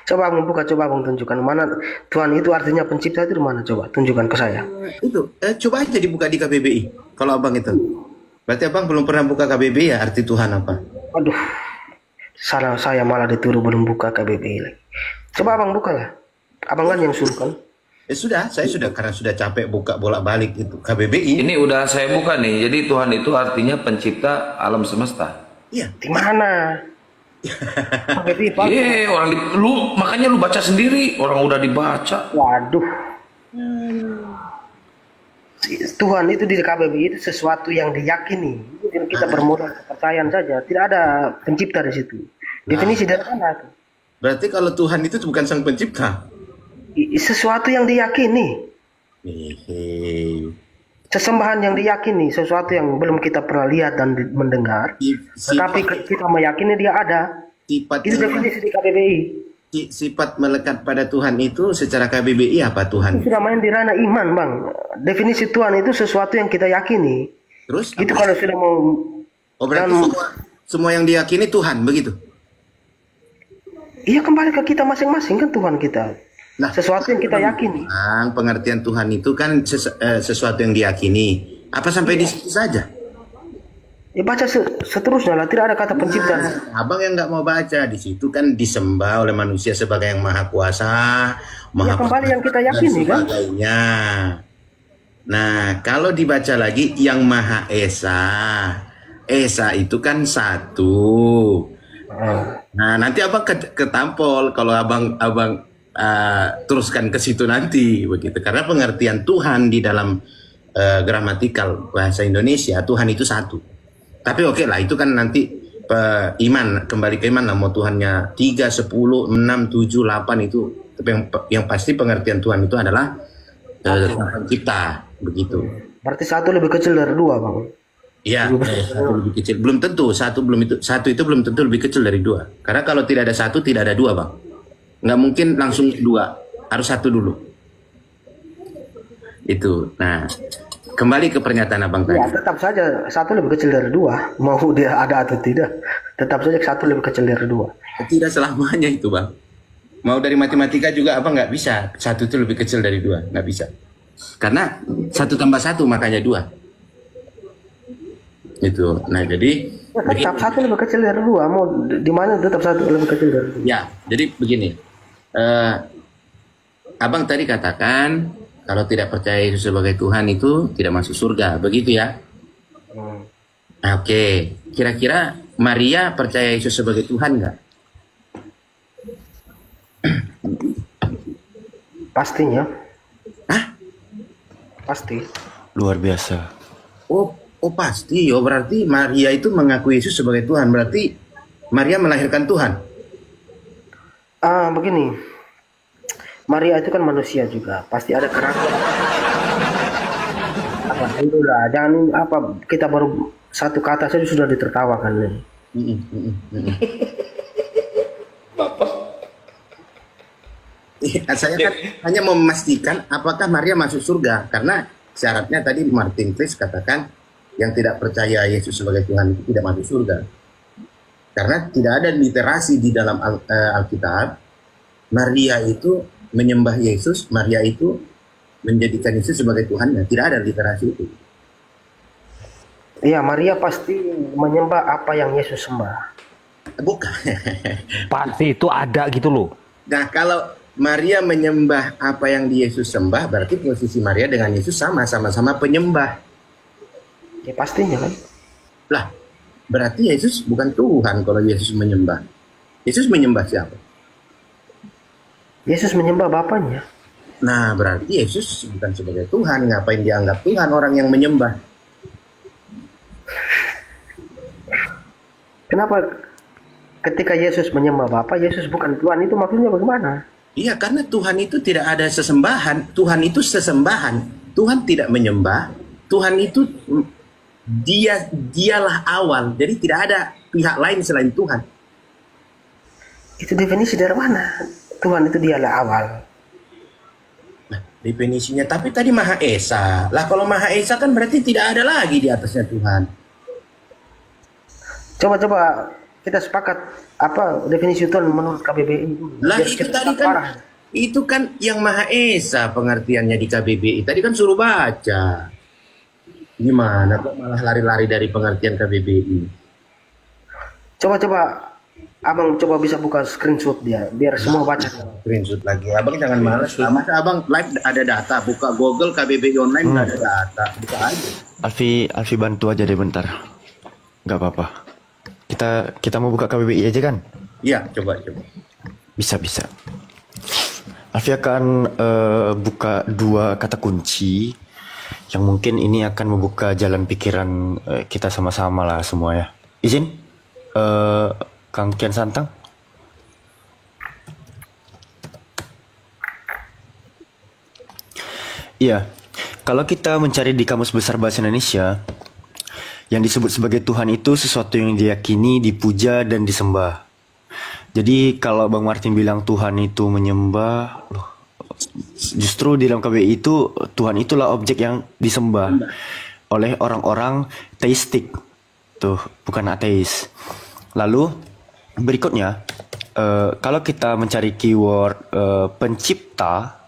Coba abang tunjukkan mana Tuhan itu artinya pencipta itu di mana? Coba tunjukkan ke saya. Itu coba aja dibuka di KBBI. Kalau abang itu, berarti abang belum pernah buka KBBI ya, arti Tuhan apa? Aduh, salah saya malah dituruh belum buka KBBI lagi. Coba abang buka lah. Abang kan yang suruh kan? Saya sudah karena sudah capek buka bolak-balik itu KBBI. Ini udah saya buka nih. Jadi Tuhan itu artinya pencipta alam semesta. Iya. Di mana? Lu makanya lu baca sendiri, orang udah dibaca. Waduh. Tuhan itu di KBBI itu sesuatu yang diyakini. Kita bermodal kepercayaan saja, tidak ada pencipta di situ. Definisi dari mana? Berarti kalau Tuhan itu bukan sang pencipta. Sesuatu yang diyakini. Sesembahan yang diyakini, sesuatu yang belum kita pernah lihat dan mendengar, tetapi kita meyakini dia ada. Itu definisi di KBBI. Sifat melekat pada Tuhan itu secara KBBI apa Tuhan? Itu sudah main di ranah iman, Bang. Definisi Tuhan itu sesuatu yang kita yakini. Terus? Itu kalau sudah mau. Berarti semua yang diyakini Tuhan, begitu? Iya, kembali ke kita masing-masing kan Tuhan kita. Nah, sesuatu yang kita yakini. Pengertian Tuhan itu kan sesuatu yang diyakini. Apa sampai di situ saja? Ya baca seterusnya lah, tidak ada kata pencipta. Abang yang nggak mau baca, di situ kan disembah oleh manusia sebagai yang maha kuasa, maha kembali yang kita yakini kan. Nah, kalau dibaca lagi yang maha esa itu kan satu. Nah, nanti abang ketampol kalau abang teruskan ke situ nanti begitu, karena pengertian Tuhan di dalam gramatikal bahasa Indonesia Tuhan itu satu. Tapi oke lah, itu kan nanti iman, kembali ke iman lah, mau Tuhannya 3, 10, 6, 7, 8 itu. Tapi yang pasti pengertian Tuhan itu adalah pencipta begitu. Berarti satu lebih kecil dari dua, Bang. Iya, satu lebih kecil. Belum tentu satu itu belum tentu lebih kecil dari dua. Karena kalau tidak ada satu tidak ada dua, Bang. Nggak mungkin langsung dua, harus satu dulu. Itu. Nah, kembali ke pernyataan abang tadi. Ya, tetap saja satu lebih kecil dari dua, mau dia ada atau tidak, tetap saja satu lebih kecil dari dua. Tidak selamanya itu, Bang. Mau dari matematika juga abang nggak bisa satu itu lebih kecil dari dua, nggak bisa. Karena 1 tambah 1 makanya 2. Itu. Nah, jadi tetap satu lebih kecil dari 2. Mau di mana tetap satu lebih kecil dari 2. Ya, jadi begini. Abang tadi katakan kalau tidak percaya Yesus sebagai Tuhan itu tidak masuk surga, begitu ya? Oke. Kira-kira Maria percaya Yesus sebagai Tuhan nggak? Pastinya. Hah? Pasti. Luar biasa. Oh pasti. Oh berarti Maria itu mengakui Yesus sebagai Tuhan. Berarti Maria melahirkan Tuhan. Begini. Maria itu kan manusia juga. Pasti ada karakter. Alhamdulillah. Jangan kita baru satu kata saja sudah ditertawakan nih. Bapak. Saya kan hanya mau memastikan apakah Maria masuk surga, karena syaratnya tadi Martin Klis katakan yang tidak percaya Yesus sebagai Tuhan itu tidak masuk surga, karena tidak ada literasi di dalam Alkitab Maria itu menyembah Yesus, Maria itu menjadikan Yesus sebagai Tuhannya, tidak ada literasi itu. Iya, Maria pasti menyembah apa yang Yesus sembah. Bukan. Pasti itu ada gitu loh. Nah, kalau Maria menyembah apa yang Yesus sembah, berarti posisi Maria dengan Yesus sama-sama penyembah. Ya pastinya kan. Lah, berarti Yesus bukan Tuhan kalau Yesus menyembah. Yesus menyembah siapa? Yesus menyembah Bapaknya. Nah, berarti Yesus bukan sebagai Tuhan. Ngapain dianggap Tuhan orang yang menyembah? Kenapa ketika Yesus menyembah Bapa, Yesus bukan Tuhan, itu maksudnya bagaimana? Iya, karena Tuhan itu tidak ada sesembahan. Tuhan itu sesembahan. Tuhan tidak menyembah. Tuhan itu dialah awal. Jadi tidak ada pihak lain selain Tuhan. Itu definisi dari mana? Tuhan itu dialah awal. Nah, definisinya. Tapi tadi Maha Esa. Lah kalau Maha Esa kan berarti tidak ada lagi di atasnya Tuhan. Coba kita sepakat apa definisi Tuhan menurut KBBI. Lah itu tadi kan itu kan yang Maha Esa pengertiannya di KBBI. Tadi kan suruh baca. Gimana kok malah lari-lari dari pengertian KBBI? Coba Abang coba bisa buka screenshot dia biar semua baca. Screenshot lagi. Abang jangan malas. Masa Abang live ada data, buka Google KBBI online ada data. Buka aja. Alfi bantu aja deh bentar. Nggak apa-apa. Kita mau buka KBBI aja kan? Iya, coba. Bisa. Alfi akan buka 2 kata kunci yang mungkin ini akan membuka jalan pikiran kita sama-sama lah semua ya. Izin, Kang Kian Santang. Iya, kalau kita mencari di Kamus Besar Bahasa Indonesia, yang disebut sebagai Tuhan itu sesuatu yang diyakini, dipuja, dan disembah. Jadi kalau Bang Martin bilang Tuhan itu menyembah, justru di dalam KBI itu Tuhan itulah objek yang disembah oleh orang-orang teistik, tuh bukan ateis. Lalu berikutnya, kalau kita mencari keyword pencipta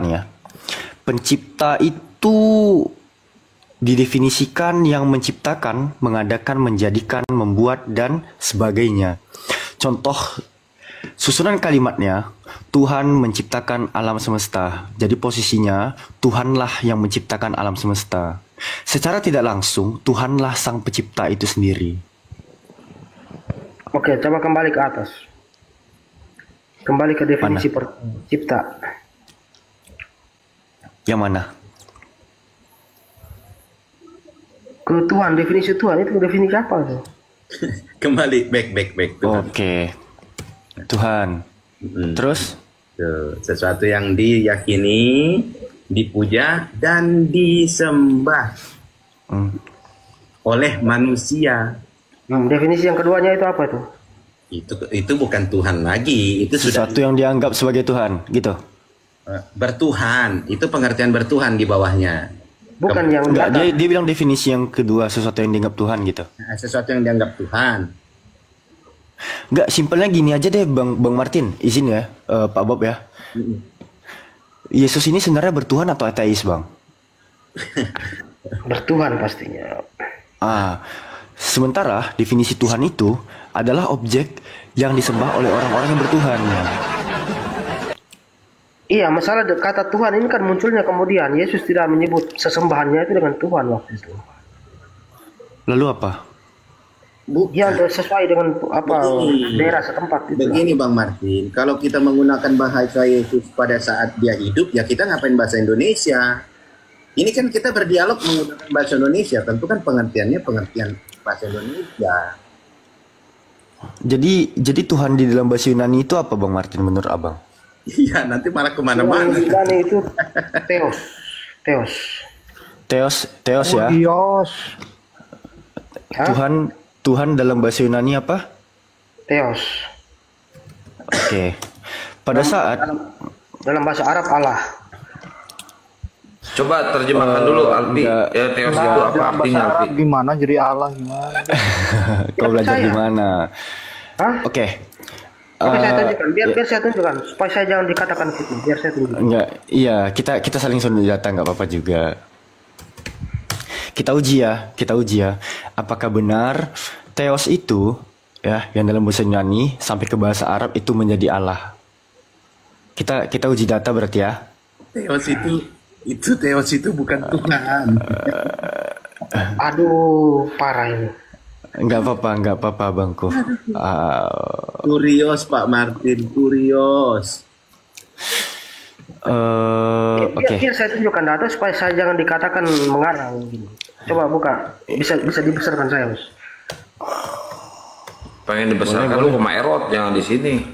nih ya, pencipta itu didefinisikan yang menciptakan, mengadakan, menjadikan, membuat, dan sebagainya. Contoh susunan kalimatnya, Tuhan menciptakan alam semesta. Jadi posisinya, Tuhanlah yang menciptakan alam semesta. Secara tidak langsung, Tuhanlah sang pencipta itu sendiri. Oke, coba kembali ke atas. Kembali ke definisi pencipta. Yang mana? Ke Tuhan, definisi Tuhan itu definisi apa tuh? Kembali back Tuhan. Oke. Tuhan. Terus? Sesuatu yang diyakini, dipuja, dan disembah oleh manusia. Definisi yang keduanya itu apa tuh? Itu bukan Tuhan lagi. Itu sesuatu yang dianggap sebagai Tuhan, gitu. Bertuhan, itu pengertian bertuhan di bawahnya. Bukan yang dia bilang definisi yang kedua, sesuatu yang dianggap Tuhan gitu. Sesuatu yang dianggap Tuhan. Enggak, simpelnya gini aja deh Bang Martin, izin ya, Pak Bob ya. Yesus ini sebenarnya bertuhan atau ateis, Bang? Bertuhan pastinya. Sementara definisi Tuhan itu adalah objek yang disembah oleh orang-orang yang bertuhan. Iya, masalah kata Tuhan ini kan munculnya kemudian. Yesus tidak menyebut sesembahannya itu dengan Tuhan waktu itu. Lalu apa? Ya, sesuai dengan daerah setempat. Begini Bang Martin, kalau kita menggunakan bahasa Yesus pada saat dia hidup, ya kita ngapain bahasa Indonesia? Ini kan kita berdialog menggunakan bahasa Indonesia, tentu kan pengertiannya pengertian bahasa Indonesia. Jadi Tuhan di dalam bahasa Yunani itu apa Bang Martin menurut Abang? Iya, nanti malah kemana-mana. Yunani itu Theos ya. Tuhan dalam bahasa Yunani apa? Theos. Oke. Pada saat dalam bahasa Arab Allah. Coba terjemahkan dulu Alfi. Theos itu apa artinya Alfi? Gimana jadi Allah gimana? Kau belajar di mana? Oke. Saya tunjukkan, biar saya tunjukkan supaya saya jangan dikatakan gitu. Biar saya tunjukkan. Enggak, iya kita saling sundul data nggak apa-apa juga. Kita uji ya. Apakah benar Theos itu ya yang dalam bahasa Yunani sampai ke bahasa Arab itu menjadi Allah? Kita uji data berarti ya. Theos itu bukan Tuhan. Aduh, parah ini. Enggak apa-apa Bangku. Kurios Pak Martin, kurios. Oke. Biar saya tunjukkan data supaya saya jangan dikatakan mengarang gini. Coba buka, bisa dibesarkan saya, Mas. Pengen dibesarkan lu sama Erot, jangan di sini.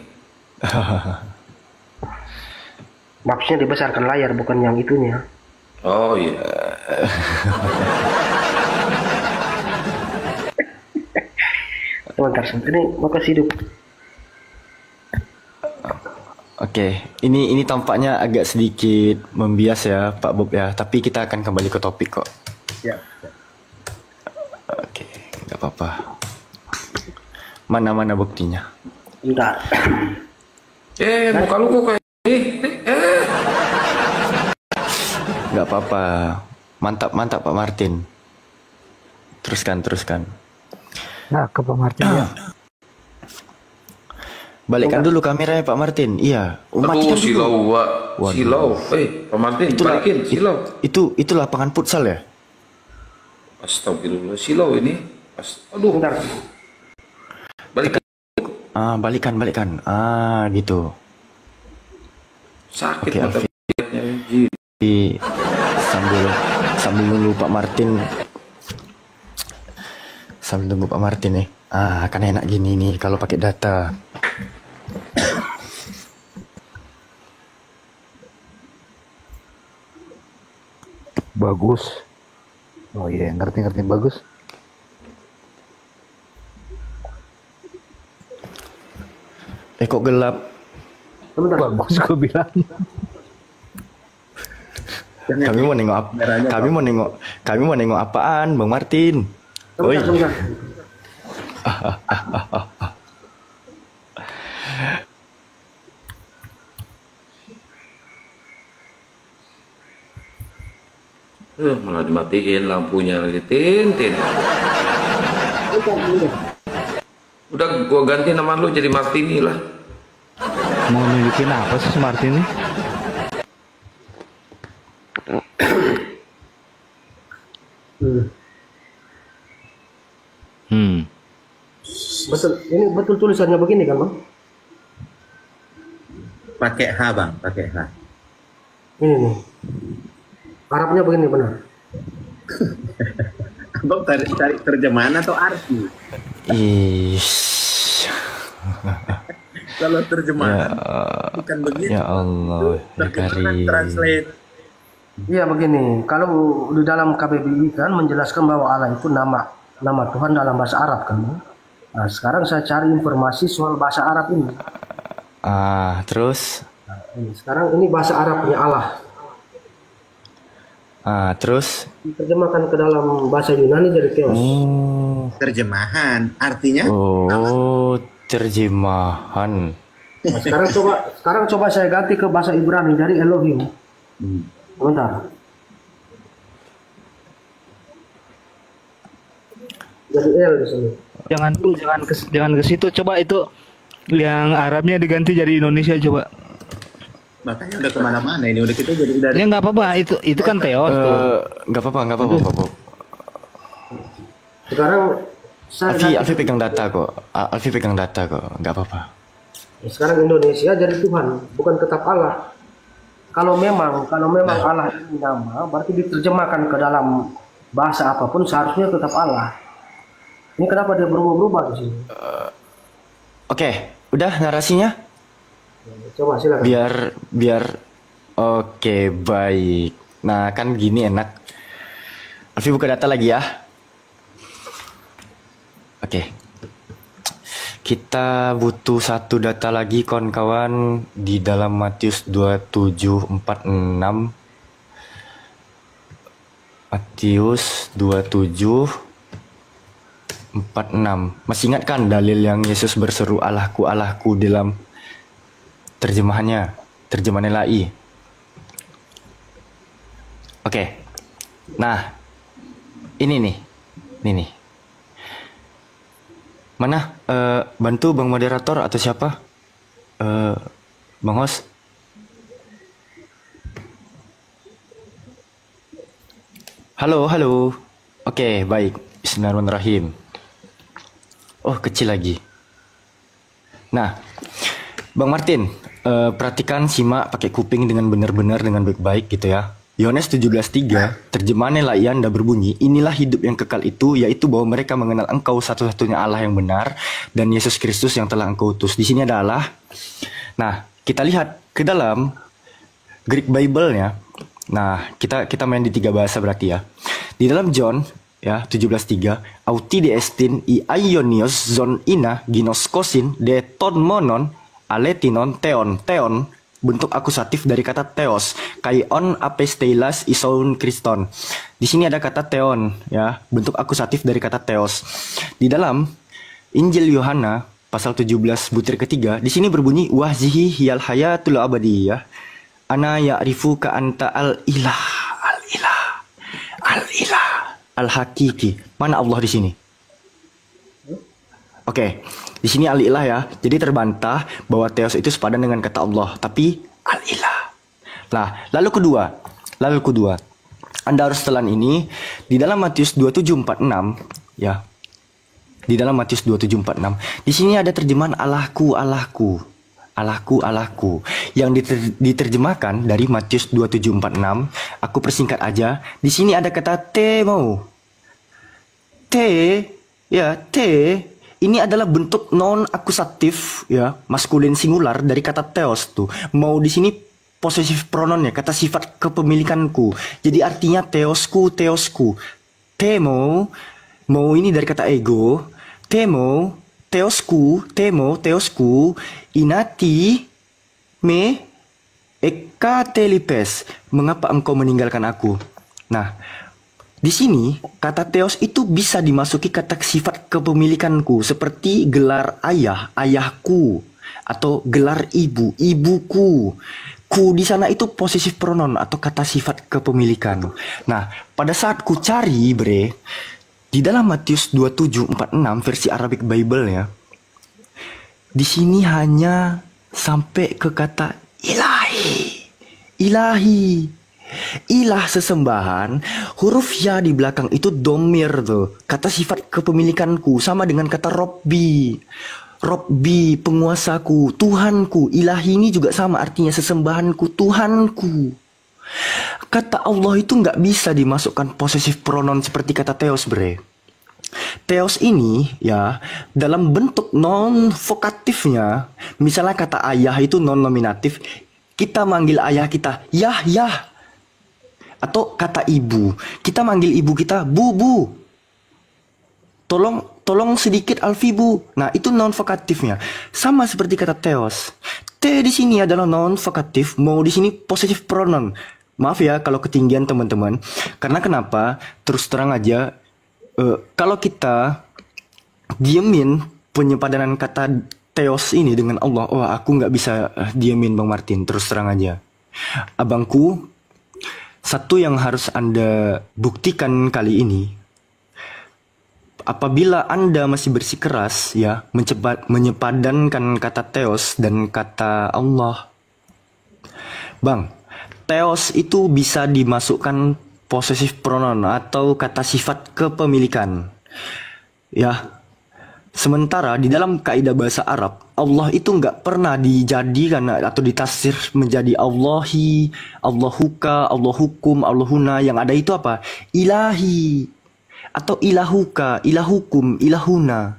Maksudnya dibesarkan layar, bukan yang itunya. Oh iya. Sebentar, ini mau kasih hidup. Oke, ini tampaknya agak sedikit membias ya Pak Bob ya, tapi kita akan kembali ke topik kok. Ya. Oke, nggak apa-apa. Mana buktinya? Enggak. Muka lu kok kayak Nggak apa-apa. Mantap Pak Martin. Teruskan. Nah, ke Pak Martin ya. Balikkan dulu kameranya Pak Martin. Iya. Aduh, silau, Pak. Silau. Pak Martin, balikin, silau. Itu lapangan futsal ya? Astagfirullah, silau ini. Aduh. Bentar. Balikan. Balikan. Gitu. Sakit Oke, mata Alfi. Sambil nunggu Pak Martin. Sambil nunggu Pak Martin nih. Akan enak gini nih kalau pakai data. Bagus. Oh iya, ngerti bagus. Kok gelap? Bagus gue bilang. Kami mau nengok apaan, Bang Martin? Oi. Malah dimatiin lampunya lagi. Tin. Udah gua ganti nama lu jadi Martini lah. Mau nunjukin apa sih si Martin ini? Betul tulisannya begini kan, Bang? Pakai H, Bang, pakai H. Ini nih. Arabnya begini benar. Abang cari terjemahan atau arti? Kalau terjemahan bukan begitu. Ya Allah, terjemahan translate. Iya begini, kalau di dalam KBBI kan menjelaskan bahwa Allah itu nama Tuhan dalam bahasa Arab kan. Nah, sekarang saya cari informasi soal bahasa Arab ini. Terus? Sekarang ini bahasa Arabnya Allah. Terus? Diterjemahkan ke dalam bahasa Yunani jadi chaos. Terjemahan, artinya? Terjemahan. Nah, sekarang coba saya ganti ke bahasa Ibrani dari Elohim. Bentar. Jadi L di sini. Jangan ke situ. Coba itu yang Arabnya diganti jadi Indonesia coba. Makanya udah kemana-mana ini udah kita jadi dari. Ya nggak apa-apa itu kan teos tuh. Nggak apa-apa. Sekarang Alfi pegang data kok. Nggak apa-apa. Sekarang Indonesia jadi Tuhan, bukan tetap Allah. Kalau memang Allah ini nama, berarti diterjemahkan ke dalam bahasa apapun seharusnya tetap Allah. Ini kenapa dia berubah-ubah di sini? Oke, udah narasinya? Coba silakan. Biar oke, baik. Nah, kan gini enak. Alfi buka data lagi ya. Oke. Kita butuh satu data lagi kawan-kawan di dalam Matius 27:46. Matius 27:46. Masih ingat kan dalil yang Yesus berseru Allahku, Allahku dalam terjemahan LAI. Oke. Nah, ini nih. Mana bantu Bang moderator atau siapa? Bang host. Halo. Oke, baik. Bismillahirrahmanirrahim. Oh, kecil lagi. Nah, Bang Martin, perhatikan, simak pakai kuping dengan benar-benar, dengan baik-baik gitu ya. Yohanes 17:3, terjemahannya Layanda berbunyi, inilah hidup yang kekal itu, yaitu bahwa mereka mengenal engkau satu-satunya Allah yang benar, dan Yesus Kristus yang telah engkau utus. Di sini ada Allah. Nah, kita lihat ke dalam Greek Bible-nya. Nah, kita main di 3 bahasa berarti ya. Di dalam John ya 17:3, auti de estin I aionios zon ina ginoskosin de ton monon aletinon theon. Theon bentuk akusatif dari kata theos, kaion apesteilas isoun kriston. Di sini ada kata theon ya, bentuk akusatif dari kata theos. Di dalam Injil Yohana pasal 17 butir ketiga, di sini berbunyi wahzihi hiyal hayatul abadiyah. Ana ya'rifu ka anta al-ilah, al-ilah, al-ilah, al-hakiki. Mana Allah di sini? Oke, di sini al-ilah ya. Jadi terbantah bahwa theos itu sepadan dengan kata Allah, tapi al-ilah. Nah, lalu kedua. Anda harus telan ini di dalam Matius 27:46 ya. Di dalam Matius 27:46. Di sini ada terjemahan Allahku, Allahku. Allahku, Allahku. Yang diterjemahkan dari Matius 27:46, aku persingkat aja. Di sini ada kata temo. Ini adalah bentuk non akusatif ya, maskulin singular dari kata theos tuh. Mau di sini possessive pronoun ya, kata sifat kepemilikanku. Jadi artinya theosku, theosku. Temo, mau ini dari kata ego. Temo, theosku, temo, theosku. Inati me ekatelipes. Mengapa engkau meninggalkan aku? Nah, di sini kata theos itu bisa dimasuki kata sifat kepemilikanku, seperti gelar ayah, ayahku, atau gelar ibu, ibuku. Ku di sana itu possessive pronoun atau kata sifat kepemilikan. Nah, pada saat ku cari di dalam Matius 27:46 versi Arabic Bible ya, di sini hanya sampai ke kata ilahi, ilahi. Ilah sesembahan, huruf ya di belakang itu domir tuh, kata sifat kepemilikanku, sama dengan kata Robbi. Robbi, penguasaku, Tuhanku. Ilahi ini juga sama artinya sesembahanku, Tuhanku. Kata Allah itu nggak bisa dimasukkan possessive pronoun seperti kata theos Theos ini ya dalam bentuk non vokatifnya, misalnya kata ayah itu non nominatif, kita manggil ayah kita yah yah. Atau kata ibu, kita manggil ibu kita bu. Tolong sedikit Alfi bu. Nah, itu non vokatifnya. Sama seperti kata theos. T di sini adalah non vokatif, mau di sini possessive pronoun. Maaf ya kalau ketinggian teman-teman. Karena kenapa? Terus terang aja, kalau kita diemin penyepadanan kata theos ini dengan Allah, wah aku nggak bisa diemin Bang Martin. Terus terang aja, abangku. Satu yang harus Anda buktikan kali ini, apabila Anda masih bersikeras ya menyepadankan kata theos dan kata Allah, Bang, theos itu bisa dimasukkan possessive pronoun atau kata sifat kepemilikan. Ya. Sementara di dalam kaidah bahasa Arab, Allah itu nggak pernah dijadikan atau ditafsir menjadi Allahi, Allahuka, Allahukum, Allahuna. Yang ada itu apa? Ilahi atau ilahuka, ilahukum, ilahuna.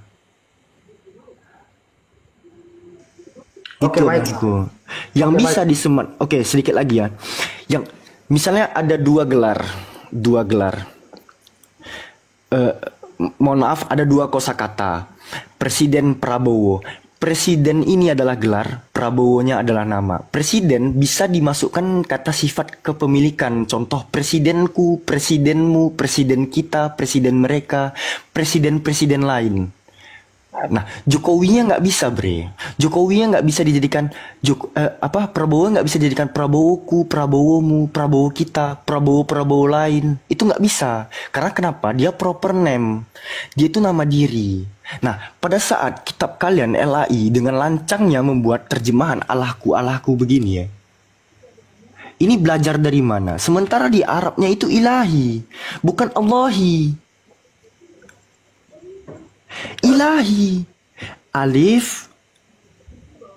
Itu baikku. Yang bisa disemat. Oke, sedikit lagi ya. Yang misalnya ada dua gelar. Mohon maaf, ada 2 kosakata. Presiden Prabowo. Presiden ini adalah gelar, Prabowo-nya adalah nama. Presiden bisa dimasukkan kata sifat kepemilikan. Contoh presidenku, presidenmu, presiden kita, presiden mereka, presiden-presiden lain. Nah, Jokowinya nggak bisa, Jokowinya nggak bisa dijadikan Prabowo nggak bisa dijadikan Prabowoku, Prabowomu, Prabowo kita, Prabowo lain. Itu nggak bisa. Karena kenapa? Dia proper name. Dia itu nama diri. Nah, pada saat kitab kalian LAI dengan lancangnya membuat terjemahan Allahku, Allahku begini ya. Ini belajar dari mana? Sementara di Arabnya itu ilahi, bukan Allahi. Ilahi, alif,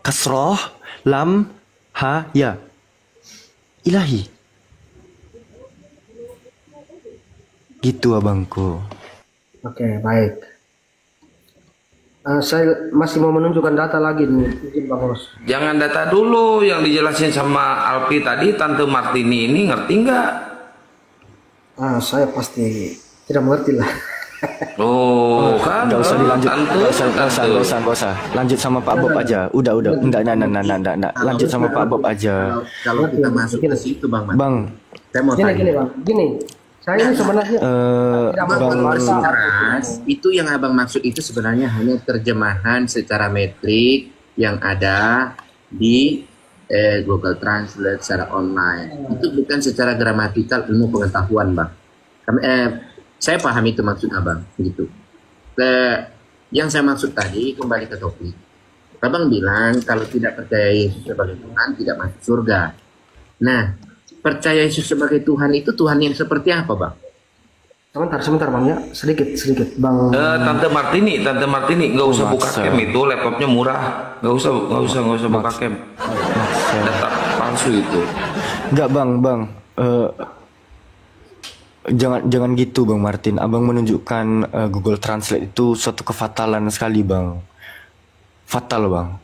kasroh, Lam ha ya. Ilahi. Gitu abangku. Oke, baik. Saya masih mau menunjukkan data lagi nih, mungkin Bang Ros. Jangan data dulu yang dijelasin sama Alpi tadi. Tante Martini ini ngerti nggak? Saya pasti tidak mengerti lah. Oh, kan Nggak usah dilanjut. Tante. Nggak usah. Lanjut sama Pak Bob aja. Udah. Enggak. Lanjut sama Pak Bob aja. Kalau kita masuk ke situ Bang Martin. Bang, Saya mau tanya. Gini Bang, gini. Saya ini sebenarnya tidak Bang Ras, itu yang abang maksud itu sebenarnya hanya terjemahan secara metrik yang ada di Google Translate secara online. Itu bukan secara gramatikal ilmu pengetahuan, Bang. Saya paham itu maksud abang, gitu. Yang saya maksud tadi kembali ke topik. Abang bilang kalau tidak percaya Yesus sebagai Tuhan tidak masuk surga. Nah, percaya Yesus sebagai Tuhan itu Tuhan yang seperti apa, Bang? sebentar Bang ya, sedikit Bang. Tante Martini, nggak usah buka cam itu, laptopnya murah, nggak usah buka cam. Data palsu itu. Enggak Bang. Jangan gitu Bang Martin. Abang menunjukkan Google Translate itu suatu kefatalan sekali Bang. Fatal Bang.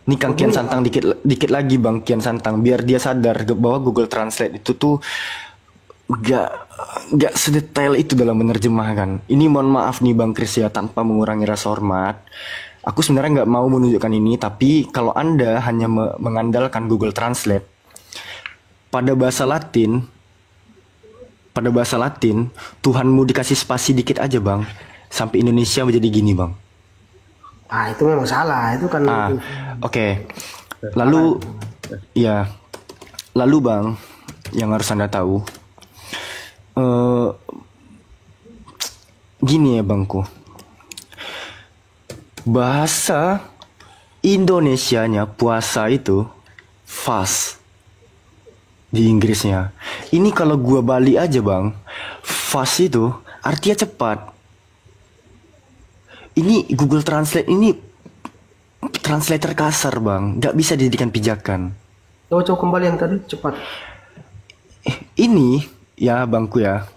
Ini Kang Kian Santang dikit lagi Bang Kian Santang, biar dia sadar bahwa Google Translate itu tuh gak sedetail itu dalam menerjemahkan. Ini mohon maaf nih Bang Kris ya, tanpa mengurangi rasa hormat. Aku sebenarnya nggak mau menunjukkan ini, tapi kalau Anda hanya mengandalkan Google Translate pada bahasa Latin, Tuhanmu dikasih spasi dikit aja Bang, sampai Indonesia menjadi gini Bang. Itu memang salah, itu kan. Oke. Lalu Bang, yang harus Anda tahu, gini ya Bangku, bahasa Indonesianya puasa itu fast di Inggrisnya. Ini kalau gua balik aja Bang, fast itu artinya cepat. Ini Google Translate ini translator kasar Bang, nggak bisa dijadikan pijakan. Coba kembali yang tadi cepat. Ini ya Bangku ya,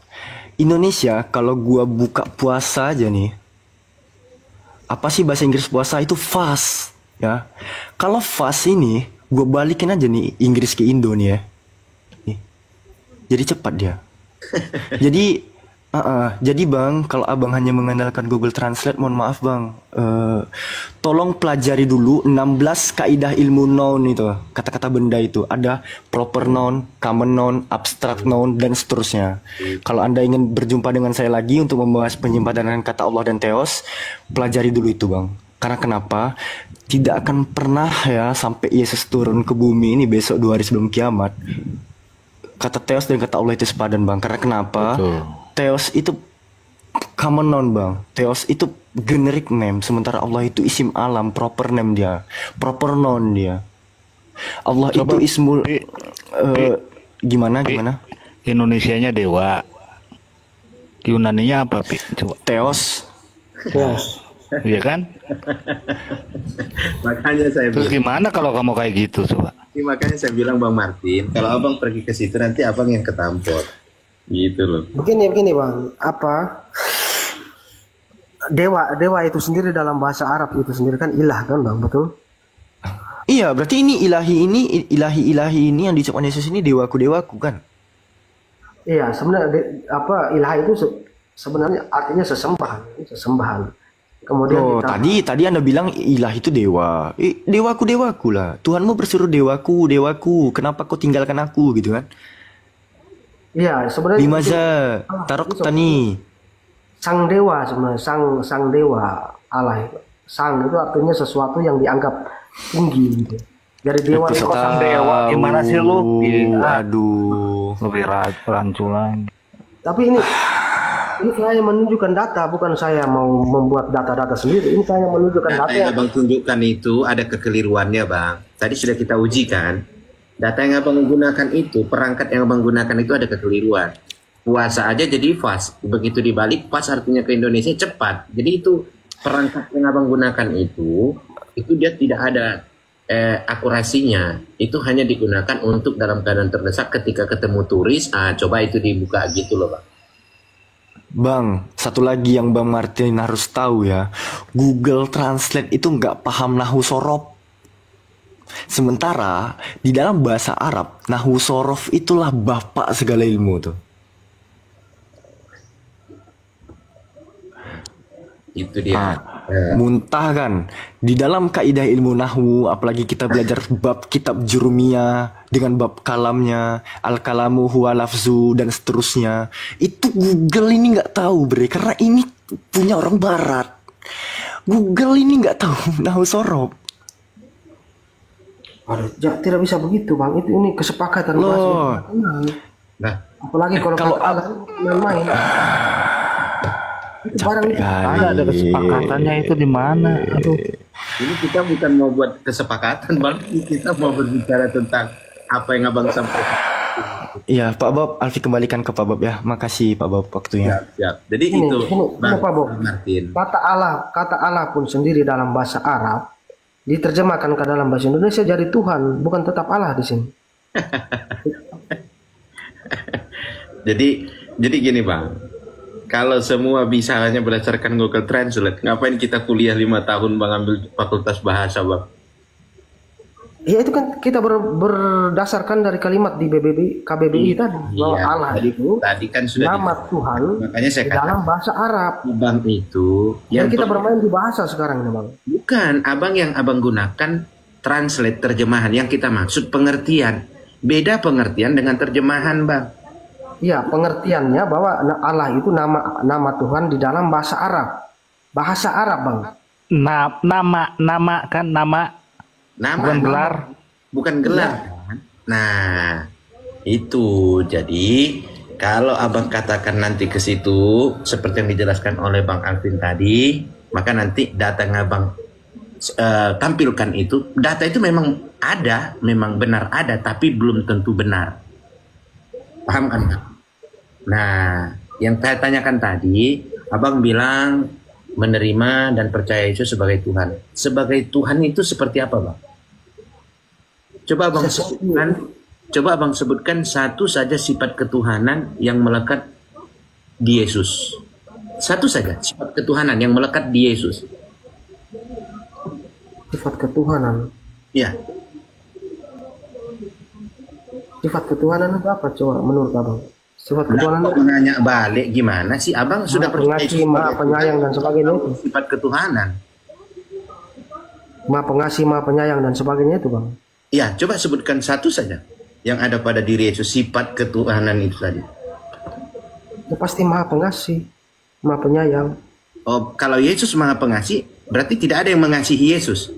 Indonesia kalau gua buka puasa aja nih, apa sih bahasa Inggris puasa itu fast ya. Kalau fast ini gua balikin aja nih Inggris ke Indo nih ya, nih. Jadi cepat dia. Jadi Bang, kalau Abang hanya mengandalkan Google Translate, mohon maaf Bang, tolong pelajari dulu 16 kaidah ilmu noun itu, kata-kata benda itu. Ada proper noun, common noun, abstract noun, dan seterusnya. Kalau Anda ingin berjumpa dengan saya lagi untuk membahas penyimpanan kata Allah dan Theos, pelajari dulu itu Bang. Karena kenapa? Tidak akan pernah ya sampai Yesus turun ke bumi ini besok 2 hari sebelum kiamat, kata Theos dan kata Allah itu sepadan Bang. Karena kenapa? Betul. Theos itu common noun Bang. Theos itu generic name, sementara Allah itu isim alam, proper name dia, proper noun dia. Allah coba, itu ismul gimana? Indonesianya dewa. Yunaninya apa, Pi? Coba. Theos. Iya kan? Makanya saya Terus gimana kalau kamu kayak gitu, coba? Makanya saya bilang Bang Martin, kalau abang pergi ke situ nanti abang yang ketampol. Gitu loh. Begini Bang, apa dewa itu sendiri dalam bahasa Arab itu sendiri kan ilah kan Bang, betul? Iya, berarti ini ilahi ini yang diucapkan Yesus ini dewaku kan? Iya, sebenarnya ilah itu sebenarnya artinya sesembahan. Kemudian tadi Anda bilang ilah itu dewa. Dewaku lah. Tuhanmu bersuruh dewaku. Kenapa kau tinggalkan aku gitu kan? Iya, sebenarnya Bimaza tarok tani. Sang dewa sebenarnya, sang dewa Allah itu. Sang itu artinya sesuatu yang dianggap tinggi gitu. Jadi dewa itu sang dewa gimana sih lu? Aduh, lebih ranculan. Tapi ini saya menunjukkan data, bukan saya mau membuat data-data sendiri. Ini saya menunjukkan data yang abang tunjukkan itu ada kekeliruannya Bang. Tadi sudah kita uji kan. Data yang abang gunakan itu, perangkat yang abang gunakan itu ada kekeliruan. Puasa aja jadi fast. Begitu dibalik fast artinya ke Indonesia cepat. Jadi itu perangkat yang abang gunakan itu dia tidak ada akurasinya itu hanya digunakan untuk dalam keadaan terdesak ketika ketemu turis. Coba itu dibuka gitu loh, Bang. Bang, satu lagi yang Bang Martin harus tahu ya, Google Translate itu nggak paham nahwu sorof. Sementara di dalam bahasa Arab, nahwu sorof itulah bapak segala ilmu tuh. Itu dia. Muntah kan. Di dalam kaidah ilmu nahwu, apalagi kita belajar bab kitab Jurumiyah dengan bab kalamnya, al-kalamu huwa lafzu dan seterusnya. Itu Google ini nggak tahu, bre, karena ini punya orang barat. Google ini nggak tahu nahwu sorof. Aduh, tidak bisa begitu, Bang. Ini kesepakatan loh. Nah, apalagi kalau main-main. Ada kesepakatannya itu di mana? Aduh. Ini kita bukan mau buat kesepakatan, Bang. Kita mau berbicara tentang apa yang Abang sampaikan. Iya, Pak Bob, Alfi kembalikan ke Pak Bob ya. Makasih Pak Bob waktunya. Siap. Jadi itu, Bang Pak Bob. Martin. Kata Allah pun sendiri dalam bahasa Arab diterjemahkan ke dalam bahasa Indonesia jadi Tuhan, bukan tetap Allah di sini. jadi gini, Bang. Kalau semua bisa hanya berdasarkan Google Translate, ngapain kita kuliah 5 tahun, Bang, ambil fakultas bahasa, Bang? Ya itu kan kita berdasarkan dari kalimat di KBBI tadi, bahwa Allah tadi kan sudah nama Tuhan, makanya saya dalam bahasa Arab. Bang, itu yang kita bermain di bahasa sekarang ini, Bang. Bukan, Abang yang Abang gunakan translate, terjemahan. Yang kita maksud pengertian. Beda pengertian dengan terjemahan, Bang. Iya, pengertiannya bahwa Allah itu nama Tuhan di dalam bahasa Arab. Bahasa Arab, Bang. Nama bukan gelar. Bukan gelar. Ya. Nah, itu. Jadi, kalau Abang katakan nanti ke situ seperti yang dijelaskan oleh Bang Alvin tadi, maka nanti data yang Abang tampilkan itu, data itu memang ada, memang benar ada, tapi belum tentu benar. Paham kan? Nah, yang saya tanyakan tadi, Abang bilang menerima dan percaya Yesus sebagai Tuhan. Sebagai Tuhan itu seperti apa, Bang? Coba Abang sebutkan satu saja sifat ketuhanan yang melekat di Yesus. Satu saja sifat ketuhanan yang melekat di Yesus. Sifat ketuhanan. Ya. Sifat ketuhanan itu apa, coba menurut Abang? Sifat ketuhanan itu menanya balik gimana sih, Abang sudah pengasih, Maha Penyayang dan sebagainya itu. Sifat ketuhanan. Maha Pengasih, Maha Penyayang dan sebagainya itu, Bang. Ya, coba sebutkan satu saja yang ada pada diri Yesus, sifat ketuhanan itu tadi. Ya, pasti Maha Pengasih, Maha Penyayang. Oh, kalau Yesus Maha Pengasih, berarti tidak ada yang mengasihi Yesus.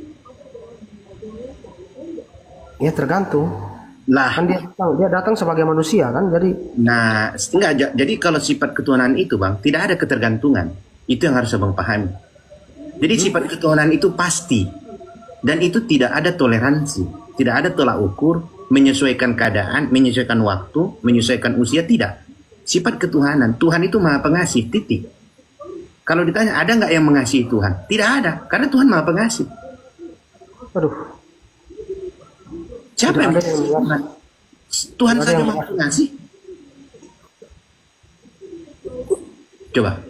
Ya, tergantung. Lah, kan dia datang sebagai manusia kan, jadi enggak, jadi kalau sifat ketuhanan itu, Bang, tidak ada ketergantungan. Itu yang harus Abang pahami. Jadi sifat ketuhanan itu pasti, dan itu tidak ada toleransi, tidak ada tolak ukur, menyesuaikan keadaan, menyesuaikan waktu, menyesuaikan usia, tidak. Sifat ketuhanan, Tuhan itu Maha Pengasih, titik. Kalau ditanya ada nggak yang mengasihi Tuhan, tidak ada, karena Tuhan Maha Pengasih. Aduh. Siapa yang Tuhan? Tuhan saja Maha Pengasih. Coba.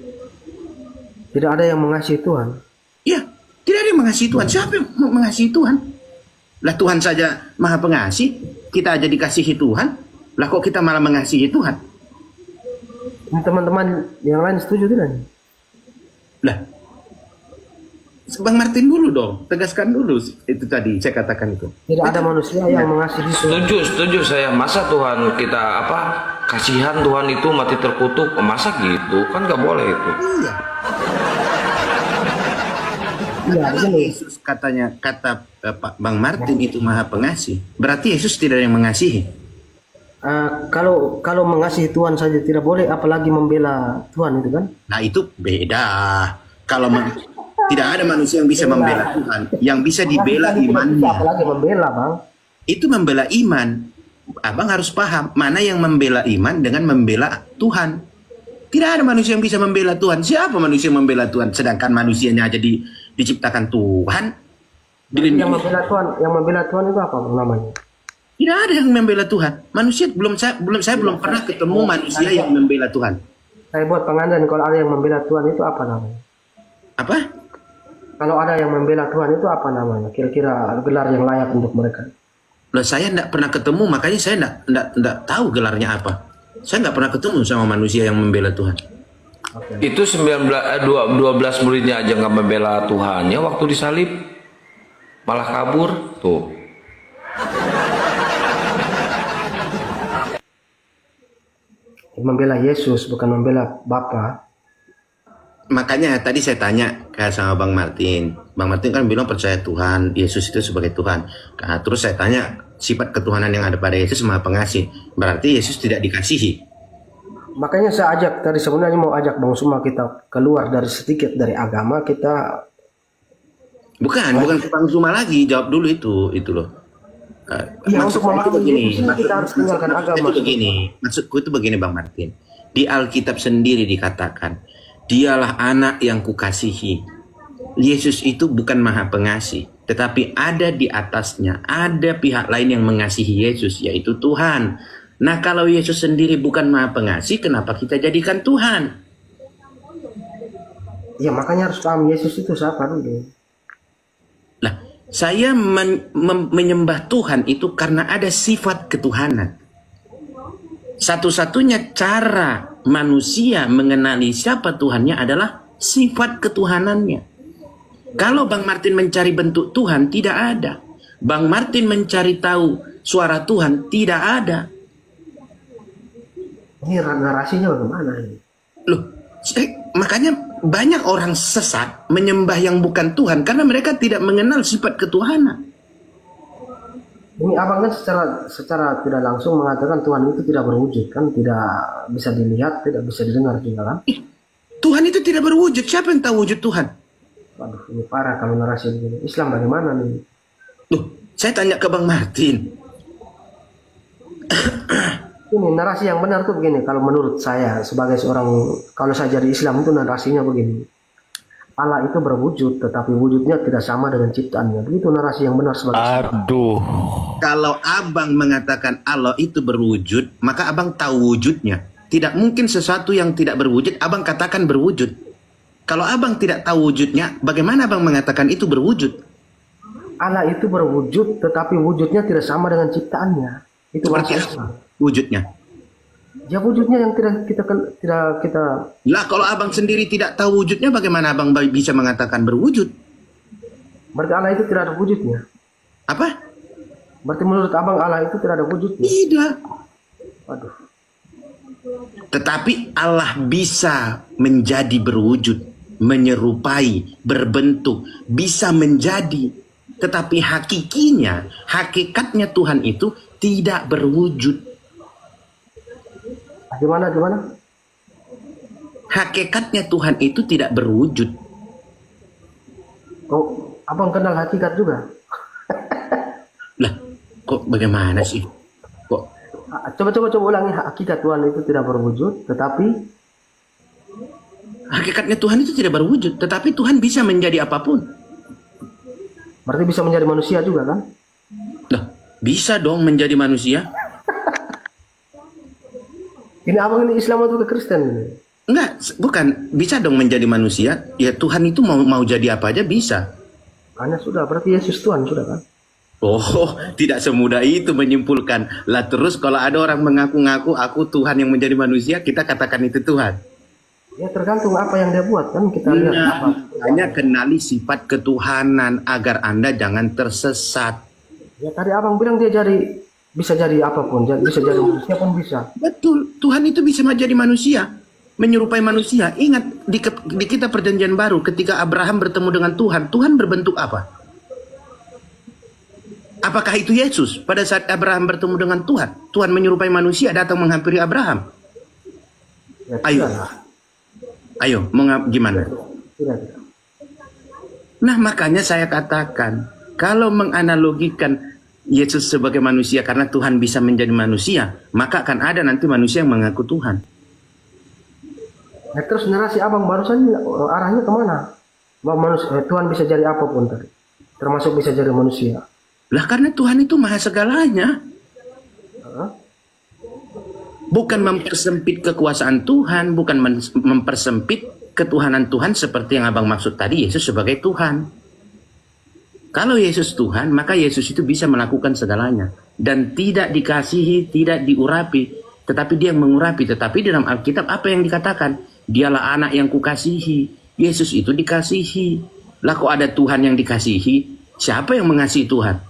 Tidak ada yang mengasihi Tuhan. Iya, tidak ada yang mengasihi Tuhan. Siapa yang mengasihi Tuhan? Lah Tuhan saja Maha Pengasih, kita aja dikasihi Tuhan. Lah kok kita malah mengasihi Tuhan? Teman-teman yang lain setuju tidak? Lah, Bang Martin dulu dong, tegaskan dulu itu tadi saya katakan itu. Tidak ada manusia yang mengasihi Tuhan. Setuju saya. Masa Tuhan kita kasihan Tuhan itu mati terkutuk? Masa gitu? Kan nggak boleh itu. Iya. Iya, Yesus kata Pak Bang Martin itu Maha Pengasih. Berarti Yesus tidak ada yang mengasihi. Kalau mengasihi Tuhan saja tidak boleh, apalagi membela Tuhan itu kan? Nah itu beda. Kalau tidak ada manusia yang bisa membela Tuhan, yang bisa dibela imannya. Apalagi membela, Bang. Itu membela iman. Abang harus paham mana yang membela iman dengan membela Tuhan. Tidak ada manusia yang bisa membela Tuhan. Siapa manusia yang membela Tuhan? Sedangkan manusianya aja diciptakan Tuhan. Yang membela Tuhan itu apa namanya? Tidak ada yang membela Tuhan. Manusia saya belum pernah ketemu manusia yang membela Tuhan. Saya buat pengandan kalau ada yang membela Tuhan itu apa namanya? Apa? Kalau ada yang membela Tuhan itu apa namanya? Kira-kira gelar yang layak untuk mereka? Loh, saya tidak pernah ketemu, makanya saya tidak tahu gelarnya apa. Saya nggak pernah ketemu sama manusia yang membela Tuhan. Itu 12 muridnya aja nggak membela Tuhan ya waktu disalib, malah kabur tuh. Membela Yesus bukan membela Bapa. Makanya tadi saya tanya sama Bang Martin. Bang Martin kan bilang percaya Tuhan, Yesus itu sebagai Tuhan. Nah, terus saya tanya sifat ketuhanan yang ada pada Yesus Maha Pengasih. Berarti Yesus tidak dikasihi. Makanya saya ajak tadi sebenarnya mau ajak Bang Suma kita keluar dari sedikit dari agama kita. Bukan ke Bang Suma lagi, jawab dulu itu loh. Ya, untuk memahami Yesus kita harus tinggalkan agama. Maksudku itu begini Bang Martin. Di Alkitab sendiri dikatakan, dialah anak yang kukasihi. Yesus itu bukan Maha Pengasih, tetapi ada di atasnya, ada pihak lain yang mengasihi Yesus, yaitu Tuhan. Nah, kalau Yesus sendiri bukan Maha Pengasih, kenapa kita jadikan Tuhan? Ya, makanya harus paham Yesus itu siapa dulu. Lah, saya menyembah Tuhan itu karena ada sifat ketuhanan. Satu-satunya cara manusia mengenali siapa Tuhannya adalah sifat ketuhanannya. Kalau Bang Martin mencari bentuk Tuhan, tidak ada. Bang Martin mencari tahu suara Tuhan, tidak ada. Ini narasinya bagaimana ini? Loh, makanya banyak orang sesat menyembah yang bukan Tuhan karena mereka tidak mengenal sifat ketuhanan. Ini abang kan secara tidak langsung mengatakan Tuhan itu tidak berwujud kan, tidak bisa dilihat, tidak bisa didengar juga kan? Tuhan itu tidak berwujud. Siapa yang tahu wujud Tuhan? Waduh, ini parah kalau narasi begini. Islam bagaimana nih? Loh, saya tanya ke Bang Martin. Ini narasi yang benar tuh begini. Kalau menurut saya sebagai seorang, kalau saya jadi Islam itu narasinya begini. Allah itu berwujud, tetapi wujudnya tidak sama dengan ciptaannya. Begitu narasi yang benar sebagai Islam. Aduh. Kalau abang mengatakan Allah itu berwujud, maka abang tahu wujudnya. Tidak mungkin sesuatu yang tidak berwujud, abang katakan berwujud. Kalau abang tidak tahu wujudnya, bagaimana abang mengatakan itu berwujud? Allah itu berwujud, tetapi wujudnya tidak sama dengan ciptaannya. Itu seperti wujudnya. Ya wujudnya yang tidak kita. Lah kalau abang sendiri tidak tahu wujudnya, bagaimana abang bisa mengatakan berwujud? Berarti Allah itu tidak ada wujudnya. Apa? Berarti menurut abang Allah itu tidak ada wujudnya? Tidak. Waduh. Tetapi Allah bisa menjadi berwujud, menyerupai, berbentuk, bisa menjadi. Tetapi hakikatnya Tuhan itu tidak berwujud. Gimana? Hakikatnya Tuhan itu tidak berwujud. Oh, abang kenal hakikat juga? Lah, kok bagaimana sih? Kok? Coba ulangi, hakikat Tuhan itu tidak berwujud, tetapi hakikatnya Tuhan itu tidak berwujud, tetapi Tuhan bisa menjadi apapun. Berarti bisa menjadi manusia juga kan? Lah, bisa dong menjadi manusia. Ini abang ini Islam atau ke Kristen ini? Enggak, bukan. Bisa dong menjadi manusia. Ya Tuhan itu mau jadi apa aja bisa. Hanya sudah, berarti Yesus Tuhan sudah kan? Oh, tidak semudah itu menyimpulkan. Lah terus kalau ada orang mengaku-ngaku aku Tuhan yang menjadi manusia, kita katakan itu Tuhan. Ya tergantung apa yang dia buat kan, kita lihat apa. Hanya kenali sifat ketuhanan agar Anda jangan tersesat. Ya tadi abang bilang dia bisa jadi apapun, bisa jadi manusia pun bisa. Betul, Tuhan itu bisa menjadi manusia, menyerupai manusia. Ingat di kitab Perjanjian Baru, ketika Abraham bertemu dengan Tuhan, Tuhan berbentuk apa? Apakah itu Yesus? Pada saat Abraham bertemu dengan Tuhan, Tuhan menyerupai manusia datang menghampiri Abraham. Ya, ayo, gimana? Tidak. Nah, makanya saya katakan, kalau menganalogikan Yesus sebagai manusia karena Tuhan bisa menjadi manusia, maka akan ada nanti manusia yang mengaku Tuhan. Ya, terus narasi abang barusan arahnya kemana? Bahwa Tuhan bisa jadi apapun tadi. termasuk bisa jadi manusia. Lah karena Tuhan itu maha segalanya. Bukan mempersempit kekuasaan Tuhan, bukan mempersempit ketuhanan Tuhan seperti yang abang maksud tadi, Yesus sebagai Tuhan. Kalau Yesus Tuhan, maka Yesus itu bisa melakukan segalanya. Dan tidak dikasihi, tidak diurapi, tetapi dia yang mengurapi. Tetapi dalam Alkitab apa yang dikatakan? Dialah anak yang kukasihi. Yesus itu dikasihi. Lah kok ada Tuhan yang dikasihi? Siapa yang mengasihi Tuhan?